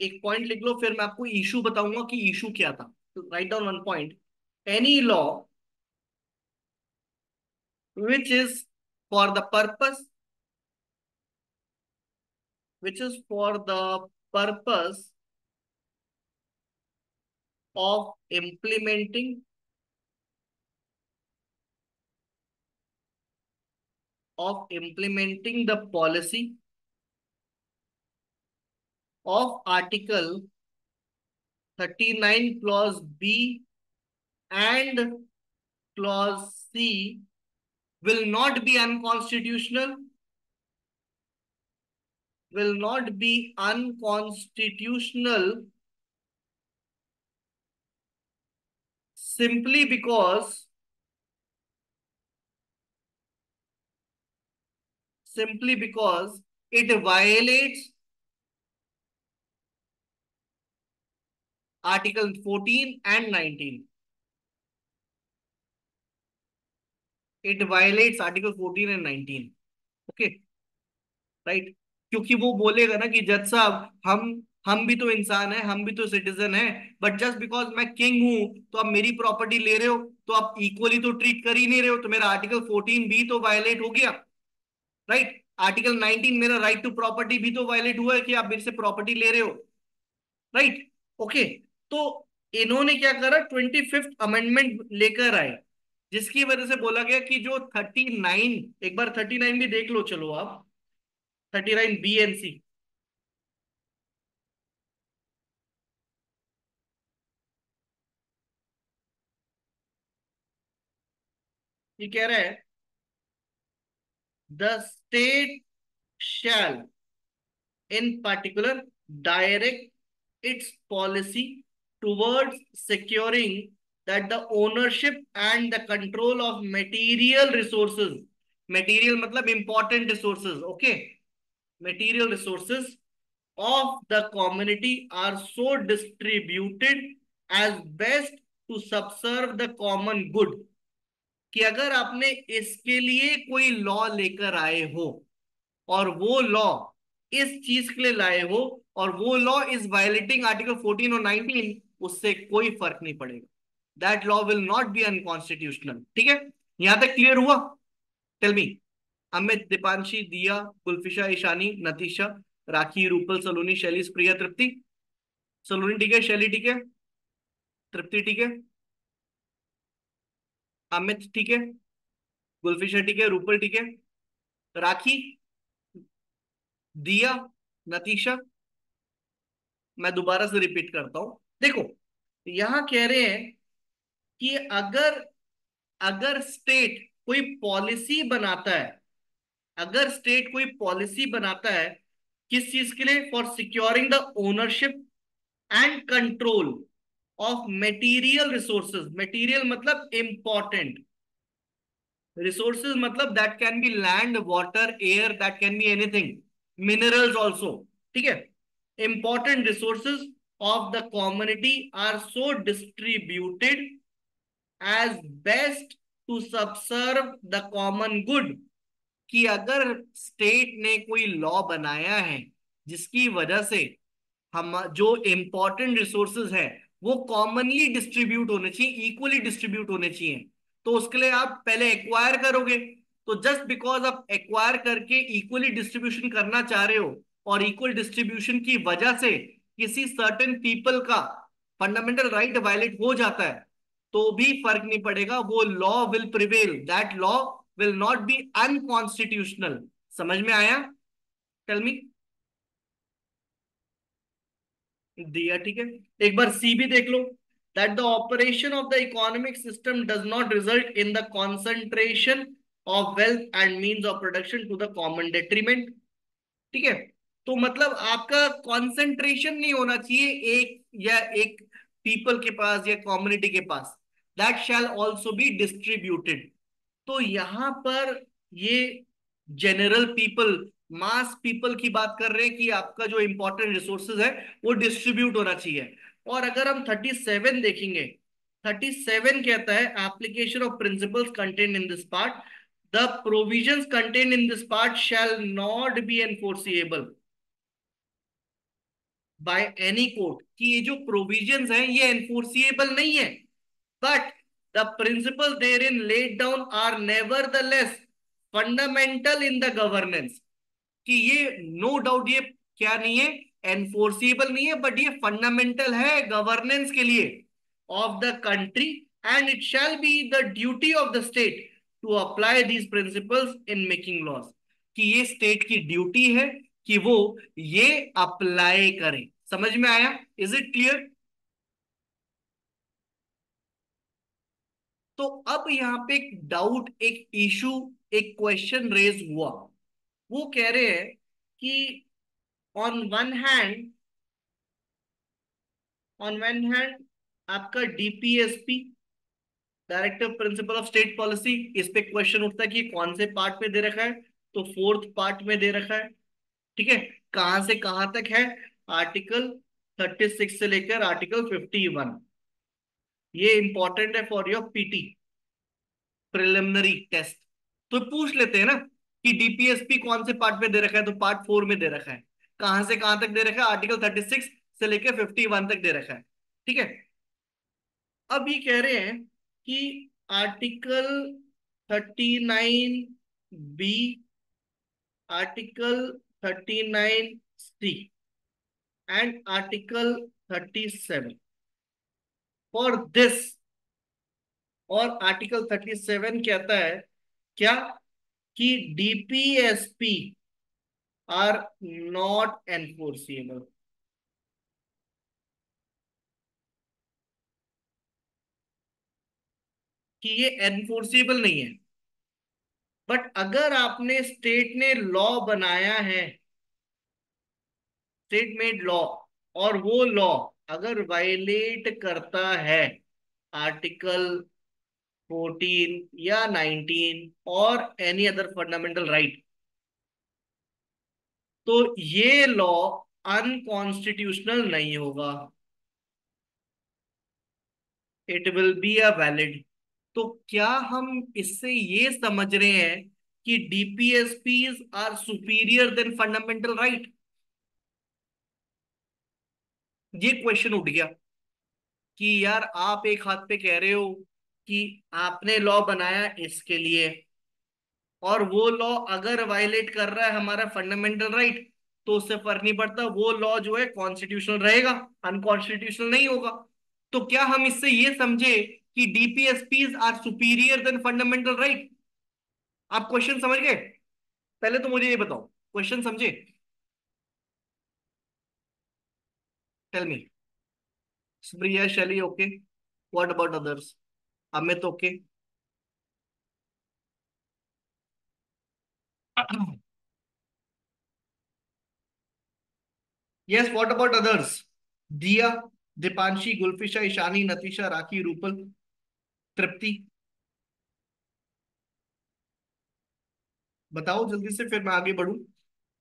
एक पॉइंट लिख लो, फिर मैं आपको इशू बताऊंगा कि इशू क्या था। Write down one point: any law which is for the purpose which is for the purpose of implementing the policy of article 39 clause B and clause C will not be unconstitutional, will not be unconstitutional simply because it violates article 14 and 19. It violates article 14 and 19. Okay, right? क्योंकि वो बोलेगा ना कि जज साहब, हम भी तो इंसान है, हम भी तो सिटीजन है, बट जस्ट बिकॉज मैं किंग हूं तो आप मेरी प्रॉपर्टी ले रहे हो, तो आप इक्वली तो ट्रीट कर ही नहीं रहे हो, तो मेरा आर्टिकल 14 भी तो वायलेट हो गया। राइट? आर्टिकल 19 मेरा राइट टू प्रॉपर्टी भी तो वायलेट हुआ है कि आप मेरे से प्रॉपर्टी ले रहे हो। राइट? ओके, तो इन्होंने क्या करा, 25th अमेंडमेंट लेकर आए, जिसकी वजह से बोला गया कि जो 39, एक बार 39 भी देख लो चलो आप, 39B and C। ये कह रहा है the state shall in particular direct its policy towards securing that the ownership and the control of material resources, material मतलब important resources, okay, material resources of the community are so distributed as best to subserve the common good, कि अगर आपने इसके लिए कोई law लेकर आए हो, और वो लॉ इस चीज के लिए लाए हो, और वो लॉ इज वायलेटिंग आर्टिकल 14 और 19, उससे कोई फर्क नहीं पड़ेगा। That law will not be unconstitutional. ठीक है? यहां तक क्लियर हुआ? Tell me. अमित, दीपांशी, दिया, गुलफिशा, ईशानी, नतीशा, राखी, रूपल, सलोनी, शैली, प्रिया, तृप्ति। सलोनी ठीक है, शैली ठीक है, तृप्ति ठीक है, अमित ठीक है, गुलफिशा ठीक है, रूपल ठीक है, राखी, दिया, नतीशा। मैं दोबारा से रिपीट करता हूं, देखो, यहां कह रहे हैं कि अगर अगर स्टेट कोई पॉलिसी बनाता है, अगर स्टेट कोई पॉलिसी बनाता है, किस चीज के लिए? For securing the ownership and control of material resources. Material मतलब इंपॉर्टेंट, रिसोर्सेज मतलब that can be land, water, air, that can be anything, minerals also. ठीक है? Important resources of the community are so distributed as best to subserve the common good, कि अगर state ने कोई law बनाया है जिसकी वजह से हम जो इम्पोर्टेंट रिसोर्सेज है वो कॉमनली डिस्ट्रीब्यूट होने चाहिए, इक्वली डिस्ट्रीब्यूट होने चाहिए, तो उसके लिए आप पहले एक्वायर करोगे। तो जस्ट बिकॉज आप एक्वायर करके इक्वली डिस्ट्रीब्यूशन करना चाह रहे हो और इक्वल डिस्ट्रीब्यूशन की वजह से किसी सर्टेन पीपल का फंडामेंटल राइट वायलेट हो जाता है, तो भी फर्क नहीं पड़ेगा, वो law will prevail, that law will not be unconstitutional. समझ में आया? Tell me. दिया, ठीक है। एक बार सी भी देख लो। That the operation of the economic system does not result in the concentration of wealth and means of production to the common detriment. ठीक है। तो मतलब आपका कंसंट्रेशन नहीं होना चाहिए एक या एक पीपल के पास या कम्युनिटी के पास, that shall also be distributed. तो यहां पर ये जनरल पीपल, मास पीपल की बात कर रहे हैं कि आपका जो इंपॉर्टेंट रिसोर्सेज है वो डिस्ट्रीब्यूट होना चाहिए। और अगर हम 37 देखेंगे, 37 कहता है application of principles contain in this part, the provisions contain in this part shall not be enforceable by any court, कि ये जो प्रोविजंस हैं ये एनफोर्सिएबल नहीं है, but the principle therein laid down are nevertheless fundamental in the governance. कि ये नो डाउट ये क्या नहीं है, एनफोर्सिबल नहीं है, बट ये फंडामेंटल है गवर्नेंस के लिए of the country, and it shall be the duty of the state to apply these principles in making laws. कि ये स्टेट की ड्यूटी है कि वो ये अप्लाई करे। समझ में आया? Is it clear? तो अब यहाँ पे एक डाउट, एक इशू, एक क्वेश्चन रेज हुआ। वो कह रहे हैं कि ऑन वन हैंड, आपका DPSP, directive principle of state policy, इस पे क्वेश्चन उठता है कि कौन से पार्ट में दे रखा है, तो फोर्थ पार्ट में दे रखा है। ठीक है। कहां से कहां तक है? आर्टिकल 36 से लेकर आर्टिकल 51। ये इंपॉर्टेंट है for your PT, preliminary test. तो पूछ लेते हैं ना कि डीपीएसपी कौन से पार्ट में दे रखा है, तो पार्ट 4 में दे रखा है। कहां से कहां तक दे रखा है? आर्टिकल 36 से लेकर 51 तक दे रखा है। ठीक है। अब ये कह रहे हैं कि article 39 B, article 39 C and article 37 for this. और आर्टिकल 37 कहता है क्या? कि डीपीएसपी आर नॉट एनफोर्सिएबल, कि ये एनफोर्सिएबल नहीं है। बट अगर आपने स्टेट ने लॉ बनाया है, स्टेट मेड लॉ, और वो लॉ अगर वायलेट करता है आर्टिकल 14 या 19 और एनी अदर फंडामेंटल राइट, तो ये लॉ अनकॉन्स्टिट्यूशनल नहीं होगा, it will be a valid. तो क्या हम इससे ये समझ रहे हैं कि DPSPs are superior than fundamental right? ये क्वेश्चन उठ गया कि यार आप एक हाथ पे कह रहे हो कि आपने लॉ बनाया इसके लिए, और वो लॉ अगर वायलेट कर रहा है हमारा फंडामेंटल राइट, तो उससे फर्क नहीं पड़ता, वो लॉ जो है कॉन्स्टिट्यूशनल रहेगा, अनकॉन्स्टिट्यूशनल नहीं होगा। तो क्या हम इससे ये समझे कि DPSPs are superior than fundamental right? आप क्वेश्चन समझ गए? पहले तो मुझे ये बताओ, क्वेश्चन समझे? Tell me. Supriya, Shaili, okay. What about others? Amit, okay. Yes, what about others? Diya, Deepanshi, Gulfisha, Ishani, नतीशा, राखी, रूपल, तृप्ति। बताओ जल्दी से, फिर मैं आगे बढ़ूं।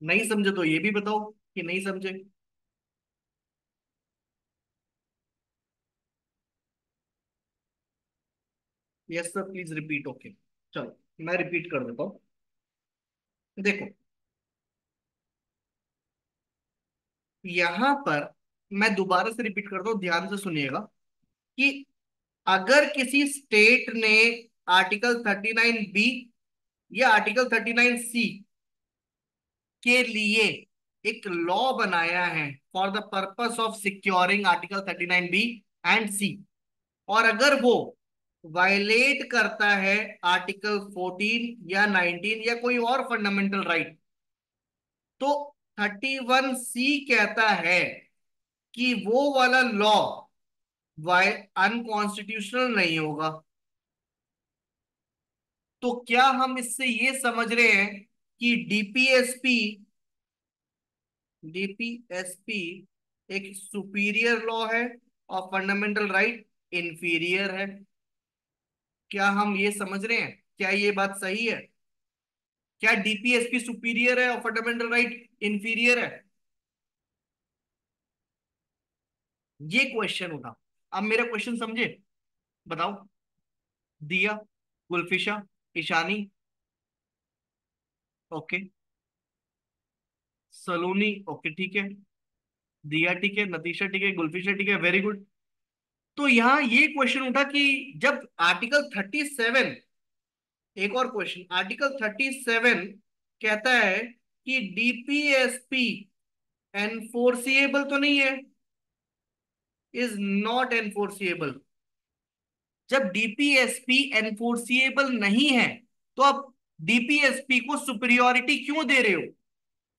नहीं समझे तो ये भी बताओ कि नहीं समझे। Yes sir, please repeat. Okay, चलो मैं रिपीट कर देता हूँ। देखो, यहां पर मैं दोबारा से रिपीट करता हूं, ध्यान से सुनिएगा कि अगर किसी स्टेट ने आर्टिकल 39 बी या आर्टिकल 39 सी के लिए एक लॉ बनाया है for the purpose of securing article 39 B and C, और अगर वो वायलेट करता है आर्टिकल 14 या 19 या कोई और फंडामेंटल राइट, तो 31 सी कहता है कि वो वाला लॉ वाय अनकॉन्स्टिट्यूशनल नहीं होगा। तो क्या हम इससे ये समझ रहे हैं कि डीपीएसपी एक सुपीरियर लॉ है और फंडामेंटल राइट इंफीरियर है? क्या हम ये समझ रहे हैं? क्या ये बात सही है? क्या डीपीएसपी सुपीरियर है और फंडामेंटल राइट इंफीरियर है? ये क्वेश्चन उठा। अब मेरा क्वेश्चन समझे? बताओ। दिया, गुलफिशा, ईशानी, ओके, सलोनी, ओके ठीक है, दिया ठीक है, नतीशा ठीक है, गुलफिशा ठीक है, वेरी गुड। तो यहाँ ये क्वेश्चन उठा कि जब आर्टिकल 37, एक और क्वेश्चन, आर्टिकल 37 कहता है कि डीपीएसपी एनफोर्सिएबल तो नहीं है, इज नॉट एनफोर्सिएबल। जब डीपीएसपी एनफोर्सिएबल नहीं है, तो आप डीपीएसपी को सुपीरियोरिटी क्यों दे रहे हो?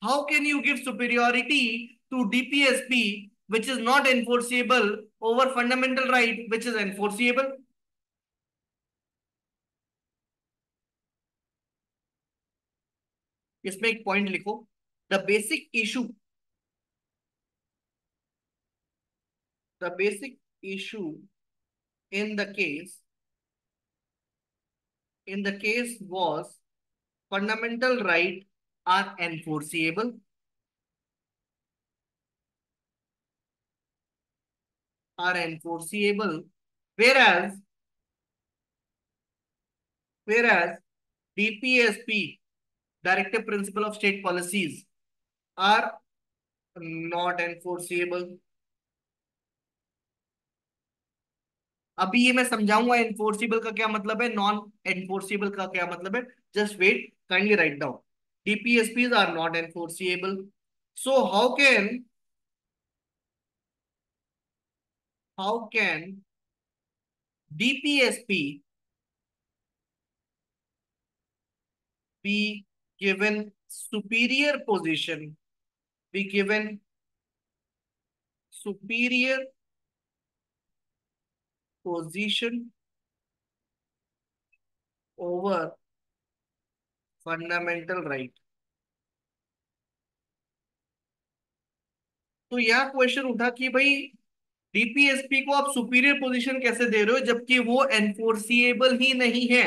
How can you give superiority to DPSP which is not enforceable over fundamental right which is enforceable? इसमें एक पॉइंट लिखो, the basic issue, the basic issue in the case, in the case was fundamental right are enforceable, are enforceable, whereas whereas DPSP, directive principle of state policies, are not enforceable। अभी ये मैं समझाऊंगा enforceable का क्या मतलब है, non enforceable का क्या मतलब है। Just wait, kindly write down. DPSPs are not enforceable, so how can DPSP be given superior position, be given superior position over fundamental right? तो यह क्वेश्चन उठा कि भाई डीपीएसपी को आप सुपीरियर पोजीशन कैसे दे रहे हो जबकि वो एनफोर्सिएबल ही नहीं है?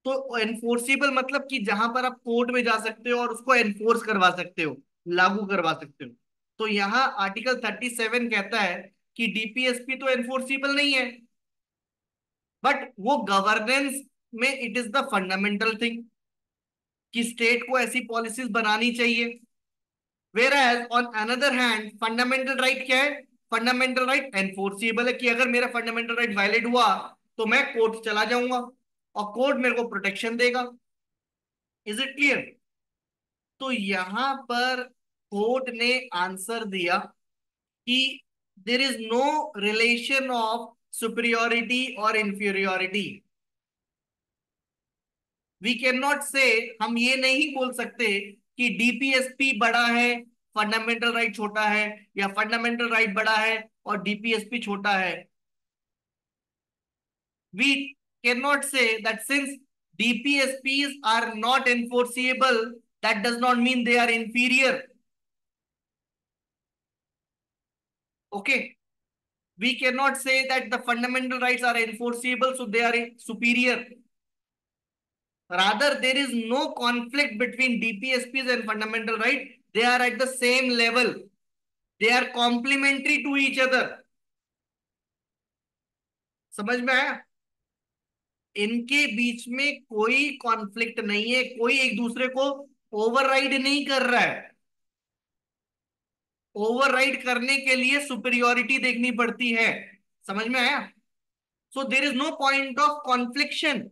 तो एनफोर्सिबल मतलब कि जहां पर आप कोर्ट में जा सकते हो और उसको एनफोर्स करवा सकते हो, लागू करवा सकते हो। तो यहाँ आर्टिकल 37 कहता है कि डीपीएसपी तो एनफोर्सिबल नहीं है, बट वो गवर्नेंस में it is the fundamental thing कि स्टेट को ऐसी पॉलिसीज बनानी चाहिए। Whereas on another hand fundamental right क्या है? फंडामेंटल राइट एनफोर्सिबल है कि अगर मेरा फंडामेंटल राइट वायलेट हुआ तो मैं कोर्ट चला जाऊंगा और कोर्ट मेरे को प्रोटेक्शन देगा। Is it clear? तो यहां पर कोर्ट ने आंसर दिया कि there is no relation of superiority और inferiority. We can not say, हम ये नहीं बोल सकते कि डीपीएसपी बड़ा है, फंडामेंटल राइट छोटा है, या फंडामेंटल राइट बड़ा है और डीपीएसपी छोटा है। We cannot say that since DPSPs are not enforceable, that does not mean they are inferior. Okay. We cannot say that the fundamental rights are enforceable, so they are superior. Rather, there is no conflict between DPSPs and fundamental right. They are at the same level. They are complementary to each other. समझ में आया? इनके बीच में कोई conflict नहीं है, कोई एक दूसरे को ओवरराइड नहीं कर रहा है। ओवरराइड करने के लिए सुपीरियोरिटी देखनी पड़ती है। समझ में आया? So there is no point of confliction,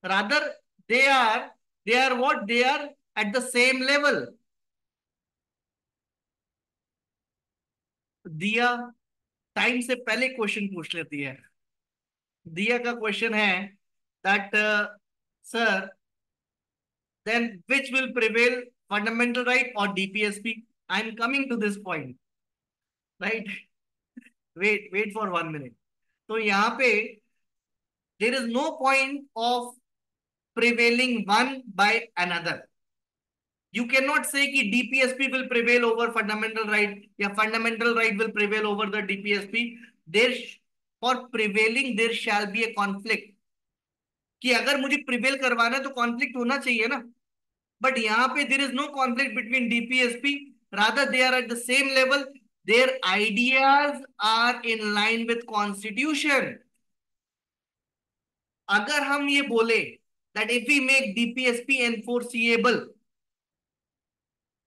rather they are what, they are at the same level. दिया टाइम से पहले क्वेश्चन पूछ लेती है। दिया का क्वेश्चन है that sir, then which will prevail, fundamental right और DPSP? I am coming to this point, right? Wait wait for 1 minute. तो यहाँ पे there is no point of prevailing one by another. You can not say कि DPSP will prevail over fundamental right या fundamental right will prevail over the DPSP. There, for prevailing there shall be a conflict, कि अगर मुझे prevail करवाना है तो conflict होना चाहिए ना। बट यहाँ पे there is no conflict between DPSP, rather they are at the same level, their ideas are in line with constitution. अगर हम ये बोले that if we make DPSP enforceable,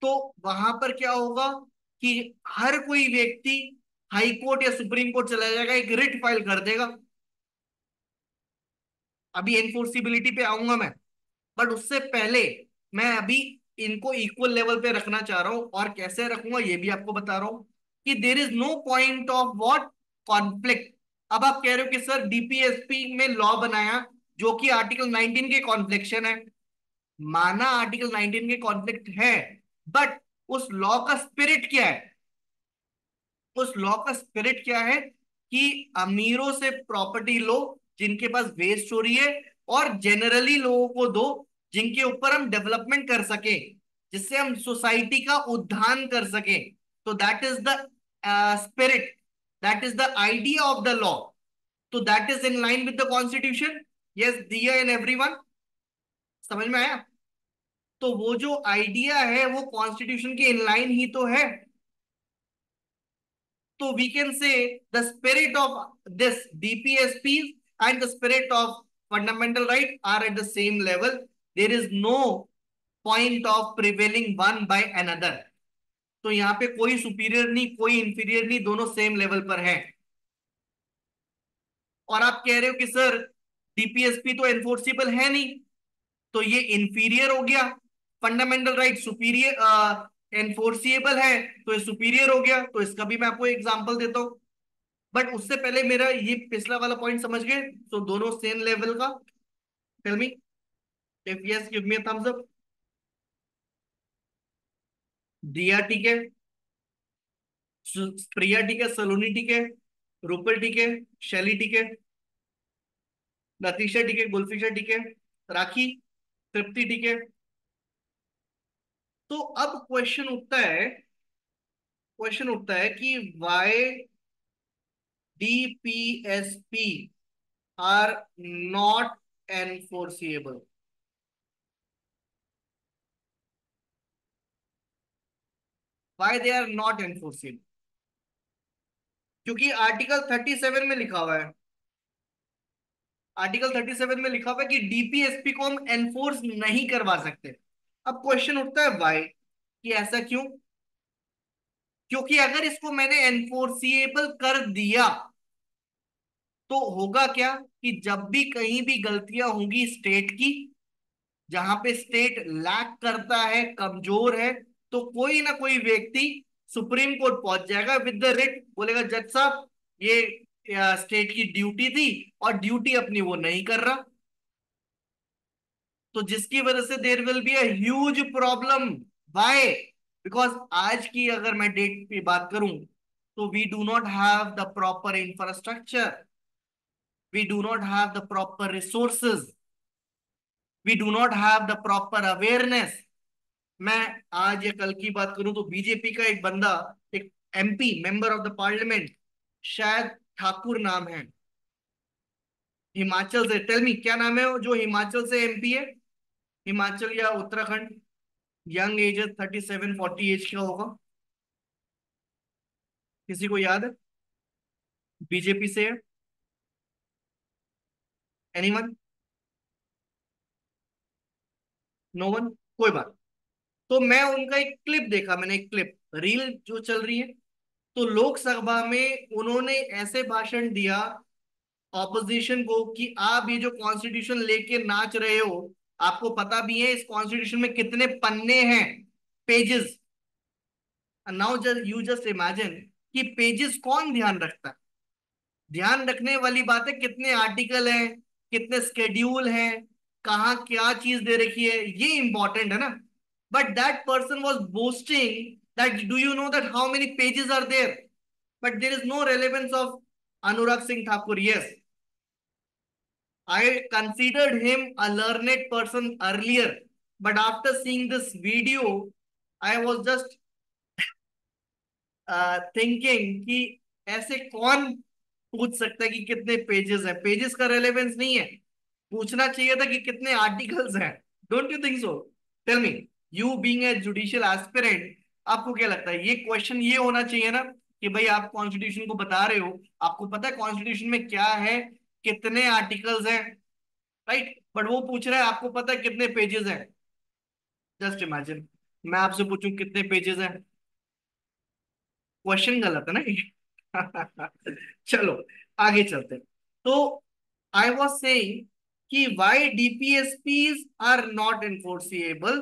तो वहां पर क्या होगा कि हर कोई व्यक्ति हाई कोर्ट या सुप्रीम कोर्ट चला जाएगा, एक रिट फाइल कर देगा। अभी एनफोर्सिबिलिटी पे आऊंगा मैं, बट उससे पहले मैं अभी इनको इक्वल लेवल पे रखना चाह रहा हूं, और कैसे रखूंगा ये भी आपको बता रहा हूं कि there is no point of what, conflict. अब आप कह रहे हो कि सर डीपीएसपी में लॉ बनाया जो कि आर्टिकल 19 के कॉन्फ्लिक्शन है। माना आर्टिकल 19 के कॉन्फ्लिक्ट है, बट उस लॉ का स्पिरिट क्या है? उस लॉ का स्पिरिट क्या है कि अमीरों से प्रॉपर्टी लो जिनके पास वेस्ट हो रही है, और जेनरली लोगों को दो जिनके ऊपर हम डेवलपमेंट कर सके, जिससे हम सोसाइटी का उद्धार कर सके। तो that is the spirit, that is the idea of the law. तो that is in line with the constitution. Yes दिया इन एवरीवन, समझ में आया? तो वो जो आइडिया है वो कॉन्स्टिट्यूशन के इन लाइन ही तो है। So we can say the spirit of this DPSP and the spirit of fundamental right are at the same level. There is no point of prevailing one by another. तो यहाँ पे कोई superior नहीं, कोई inferior नहीं, दोनों same level पर हैं। और आप कह रहे हो कि सर डीपीएसपी तो एनफोर्सिबल है नहीं, तो ये इंफीरियर हो गया। फंडामेंटल राइट सुपीरियर एनफोर्सिएबल है, तो ये सुपीरियर हो गया। तो इसका भी मैं आपको एग्जांपल देता हूँ। बट उससे पहले मेरा ये पिछला वाला पॉइंट समझ गए? तो दोनों सेम लेवल का? Tell me, if yes give me a thumbs up. दिया ठीक है, प्रिया ठीक है, सलोनी ठीक है, रूपल ठीक है, शैली ठीक है, लतीशा ठीक है, गुलफिशा ठीक है, राखी, तृप्ति ठीक है। तो अब क्वेश्चन उठता है कि why DPSP are not enforceable? Why they are not enforceable? क्योंकि आर्टिकल 37 में लिखा हुआ है, आर्टिकल 37 में लिखा हुआ है कि डीपीएसपी को हम एनफोर्स नहीं करवा सकते। अब क्वेश्चन उठता है वाई, कि ऐसा क्यों? क्योंकि अगर इसको मैंने एनफोर्सिएबल कर दिया तो होगा क्या कि जब भी कहीं भी गलतियां होंगी स्टेट की, जहां पे स्टेट लैक करता है, कमजोर है, तो कोई ना कोई व्यक्ति सुप्रीम कोर्ट पहुंच जाएगा विद द रिट, बोलेगा जज साहब ये स्टेट की ड्यूटी थी और ड्यूटी अपनी वो नहीं कर रहा। तो जिसकी वजह से there will be a huge problem. Why? Because आज की अगर मैं डेट की बात करूं, तो we do not have the proper infrastructure, we do not have the proper resources, we do not have the proper awareness. मैं आज या कल की बात करूं तो बीजेपी का एक बंदा, एक MP member of the parliament, शायद ठाकुर नाम है, हिमाचल से। टेल मी क्या नाम है वो जो हिमाचल से एमपी है? हिमाचल या उत्तराखंड? यंग एज है, 37-40 एज का होगा। किसी को याद है? बीजेपी से है। एनीवन? No one? कोई बात। तो मैं उनका एक क्लिप देखा, मैंने एक क्लिप रील जो चल रही है, तो लोकसभा में उन्होंने ऐसे भाषण दिया ऑपोजिशन को कि आप ये जो कॉन्स्टिट्यूशन लेके नाच रहे हो, आपको पता भी है इस कॉन्स्टिट्यूशन में कितने पन्ने हैं, pages. Now just you just imagine कि पेजेस कौन ध्यान रखता है? ध्यान रखने वाली बात है कितने आर्टिकल हैं, कितने स्केड्यूल हैं, कहाँ क्या चीज दे रखी है, ये इंपॉर्टेंट है ना। But that person was boasting that do you know that how many pages are there, but there is no relevance of Anurag Singh Thakur. Yes, I considered him a learned person earlier, but after seeing this video, I was just thinking कि ऐसे कौन पूछ सकता है कि कितने pages हैं? Pages का रेलेवेंस नहीं है, पूछना चाहिए था कि कितने आर्टिकल्स हैं। Don't you think so? Tell me, you being a judicial aspirant, आपको क्या लगता है? ये क्वेश्चन ये होना चाहिए ना कि भाई आप कॉन्स्टिट्यूशन को बता रहे हो, आपको पता है कॉन्स्टिट्यूशन में क्या है, कितने आर्टिकल्स हैं, राइट? बट वो पूछ रहा है आपको पता है कितने पेजेस हैं। जस्ट इमेजिन, मैं आपसे पूछूं कितने पेजेस हैं, क्वेश्चन गलत है ना ये? चलो आगे चलते हैं। तो आई वॉज सेइंग कि why DPSPs are not enforceable,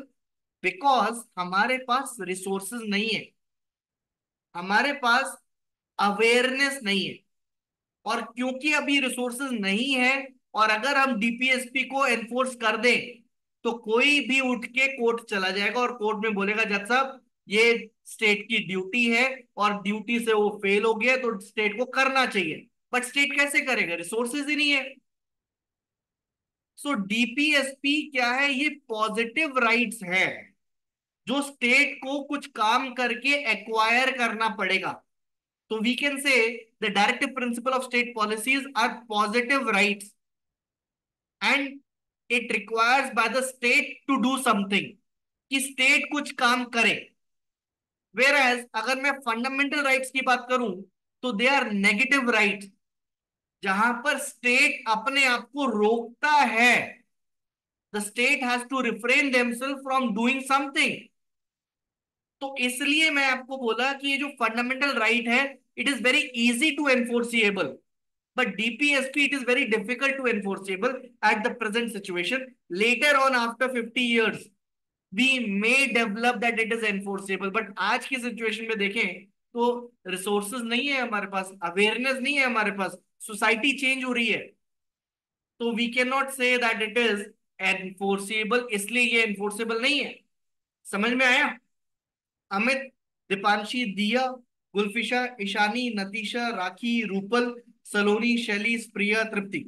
because हमारे पास रिसोर्सेज नहीं है, हमारे पास अवेयरनेस नहीं है। और क्योंकि अभी रिसोर्सेज नहीं है, और अगर हम डीपीएसपी को एनफोर्स कर दें तो कोई भी उठ के कोर्ट चला जाएगा और कोर्ट में बोलेगा जज साहब ये स्टेट की ड्यूटी है, और ड्यूटी से वो फेल हो गया तो स्टेट को करना चाहिए। बट स्टेट कैसे करेगा? रिसोर्सेज ही नहीं है। सो डीपीएसपी क्या है? ये पॉजिटिव राइट्स है जो स्टेट को कुछ काम करके एक्वायर करना पड़ेगा। तो we can say the directive principle of state policies are positive rights and it requires by the state to do something, कि स्टेट कुछ काम करे। वेयर एज अगर मैं फंडामेंटल राइट्स की बात करूं तो दे आर नेगेटिव राइट्स, जहां पर स्टेट अपने आप को रोकता है। The state has to refrain themselves from doing something. तो इसलिए मैं आपको बोला कि ये जो फंडामेंटल राइट है, it is very easy to enforceable, but DPSP it is very difficult to enforceable at the present situation. Later on after 50 years we may develop that it is enforceable, but आज की situation में देखें तो resources नहीं है हमारे पास, awareness नहीं है हमारे पास, सोसाइटी चेंज हो रही है, तो we can not say that it is enforceable, इसलिए ये एनफोर्सेबल नहीं है। समझ में आया? अमित, दीपांशी, दिया, गुलफिशा, ईशानी, नतीशा, राखी, रूपल, सलोनी, शैली, प्रिया, तृप्ति।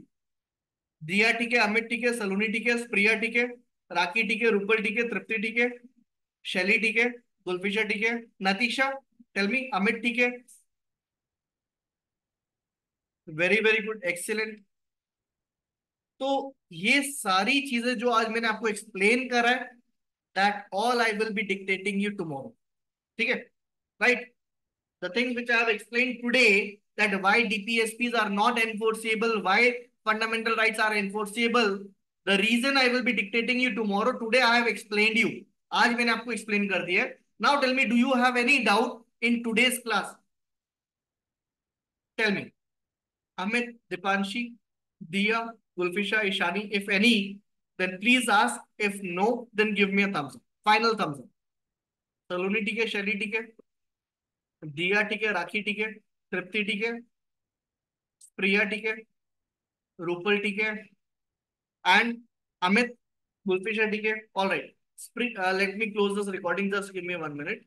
दिया ठीक है, अमित ठीक है, सलोनी ठीक है, प्रिया ठीक है, राखी ठीक है, रूपल ठीक है, तृप्ति ठीक है, शैली ठीक है, गुलफिशा ठीक है, नतीशा, टेल मी, अमित ठीक है? Very very good, excellent. तो ये सारी चीजें जो आज मैंने आपको एक्सप्लेन करा है, that all I will B dictating you tomorrow. ठीक है, right? The things which I have explained today, that why DPSPs are not enforceable, why fundamental rights are enforceable, the reason I will be dictating you tomorrow, today I have explained you. आज मैंने आपको explain कर दिया है। Now tell me, do you have any doubt in today's class? Tell me. Amit, Dipanshi, Diya, Gulfisha, Ishani, if any, then please ask. If no, then give me a thumbs up. Final thumbs up. सलोनी ठीक है, शैली ठीक है, दिया ठीक है, राखी ठीक है, तृप्ति ठीक है, प्रिया ठीक है, रूपल ठीक है, एंड अमित, गुलफिशर ठीक है। All right, let me close this recording, just give me 1 minute.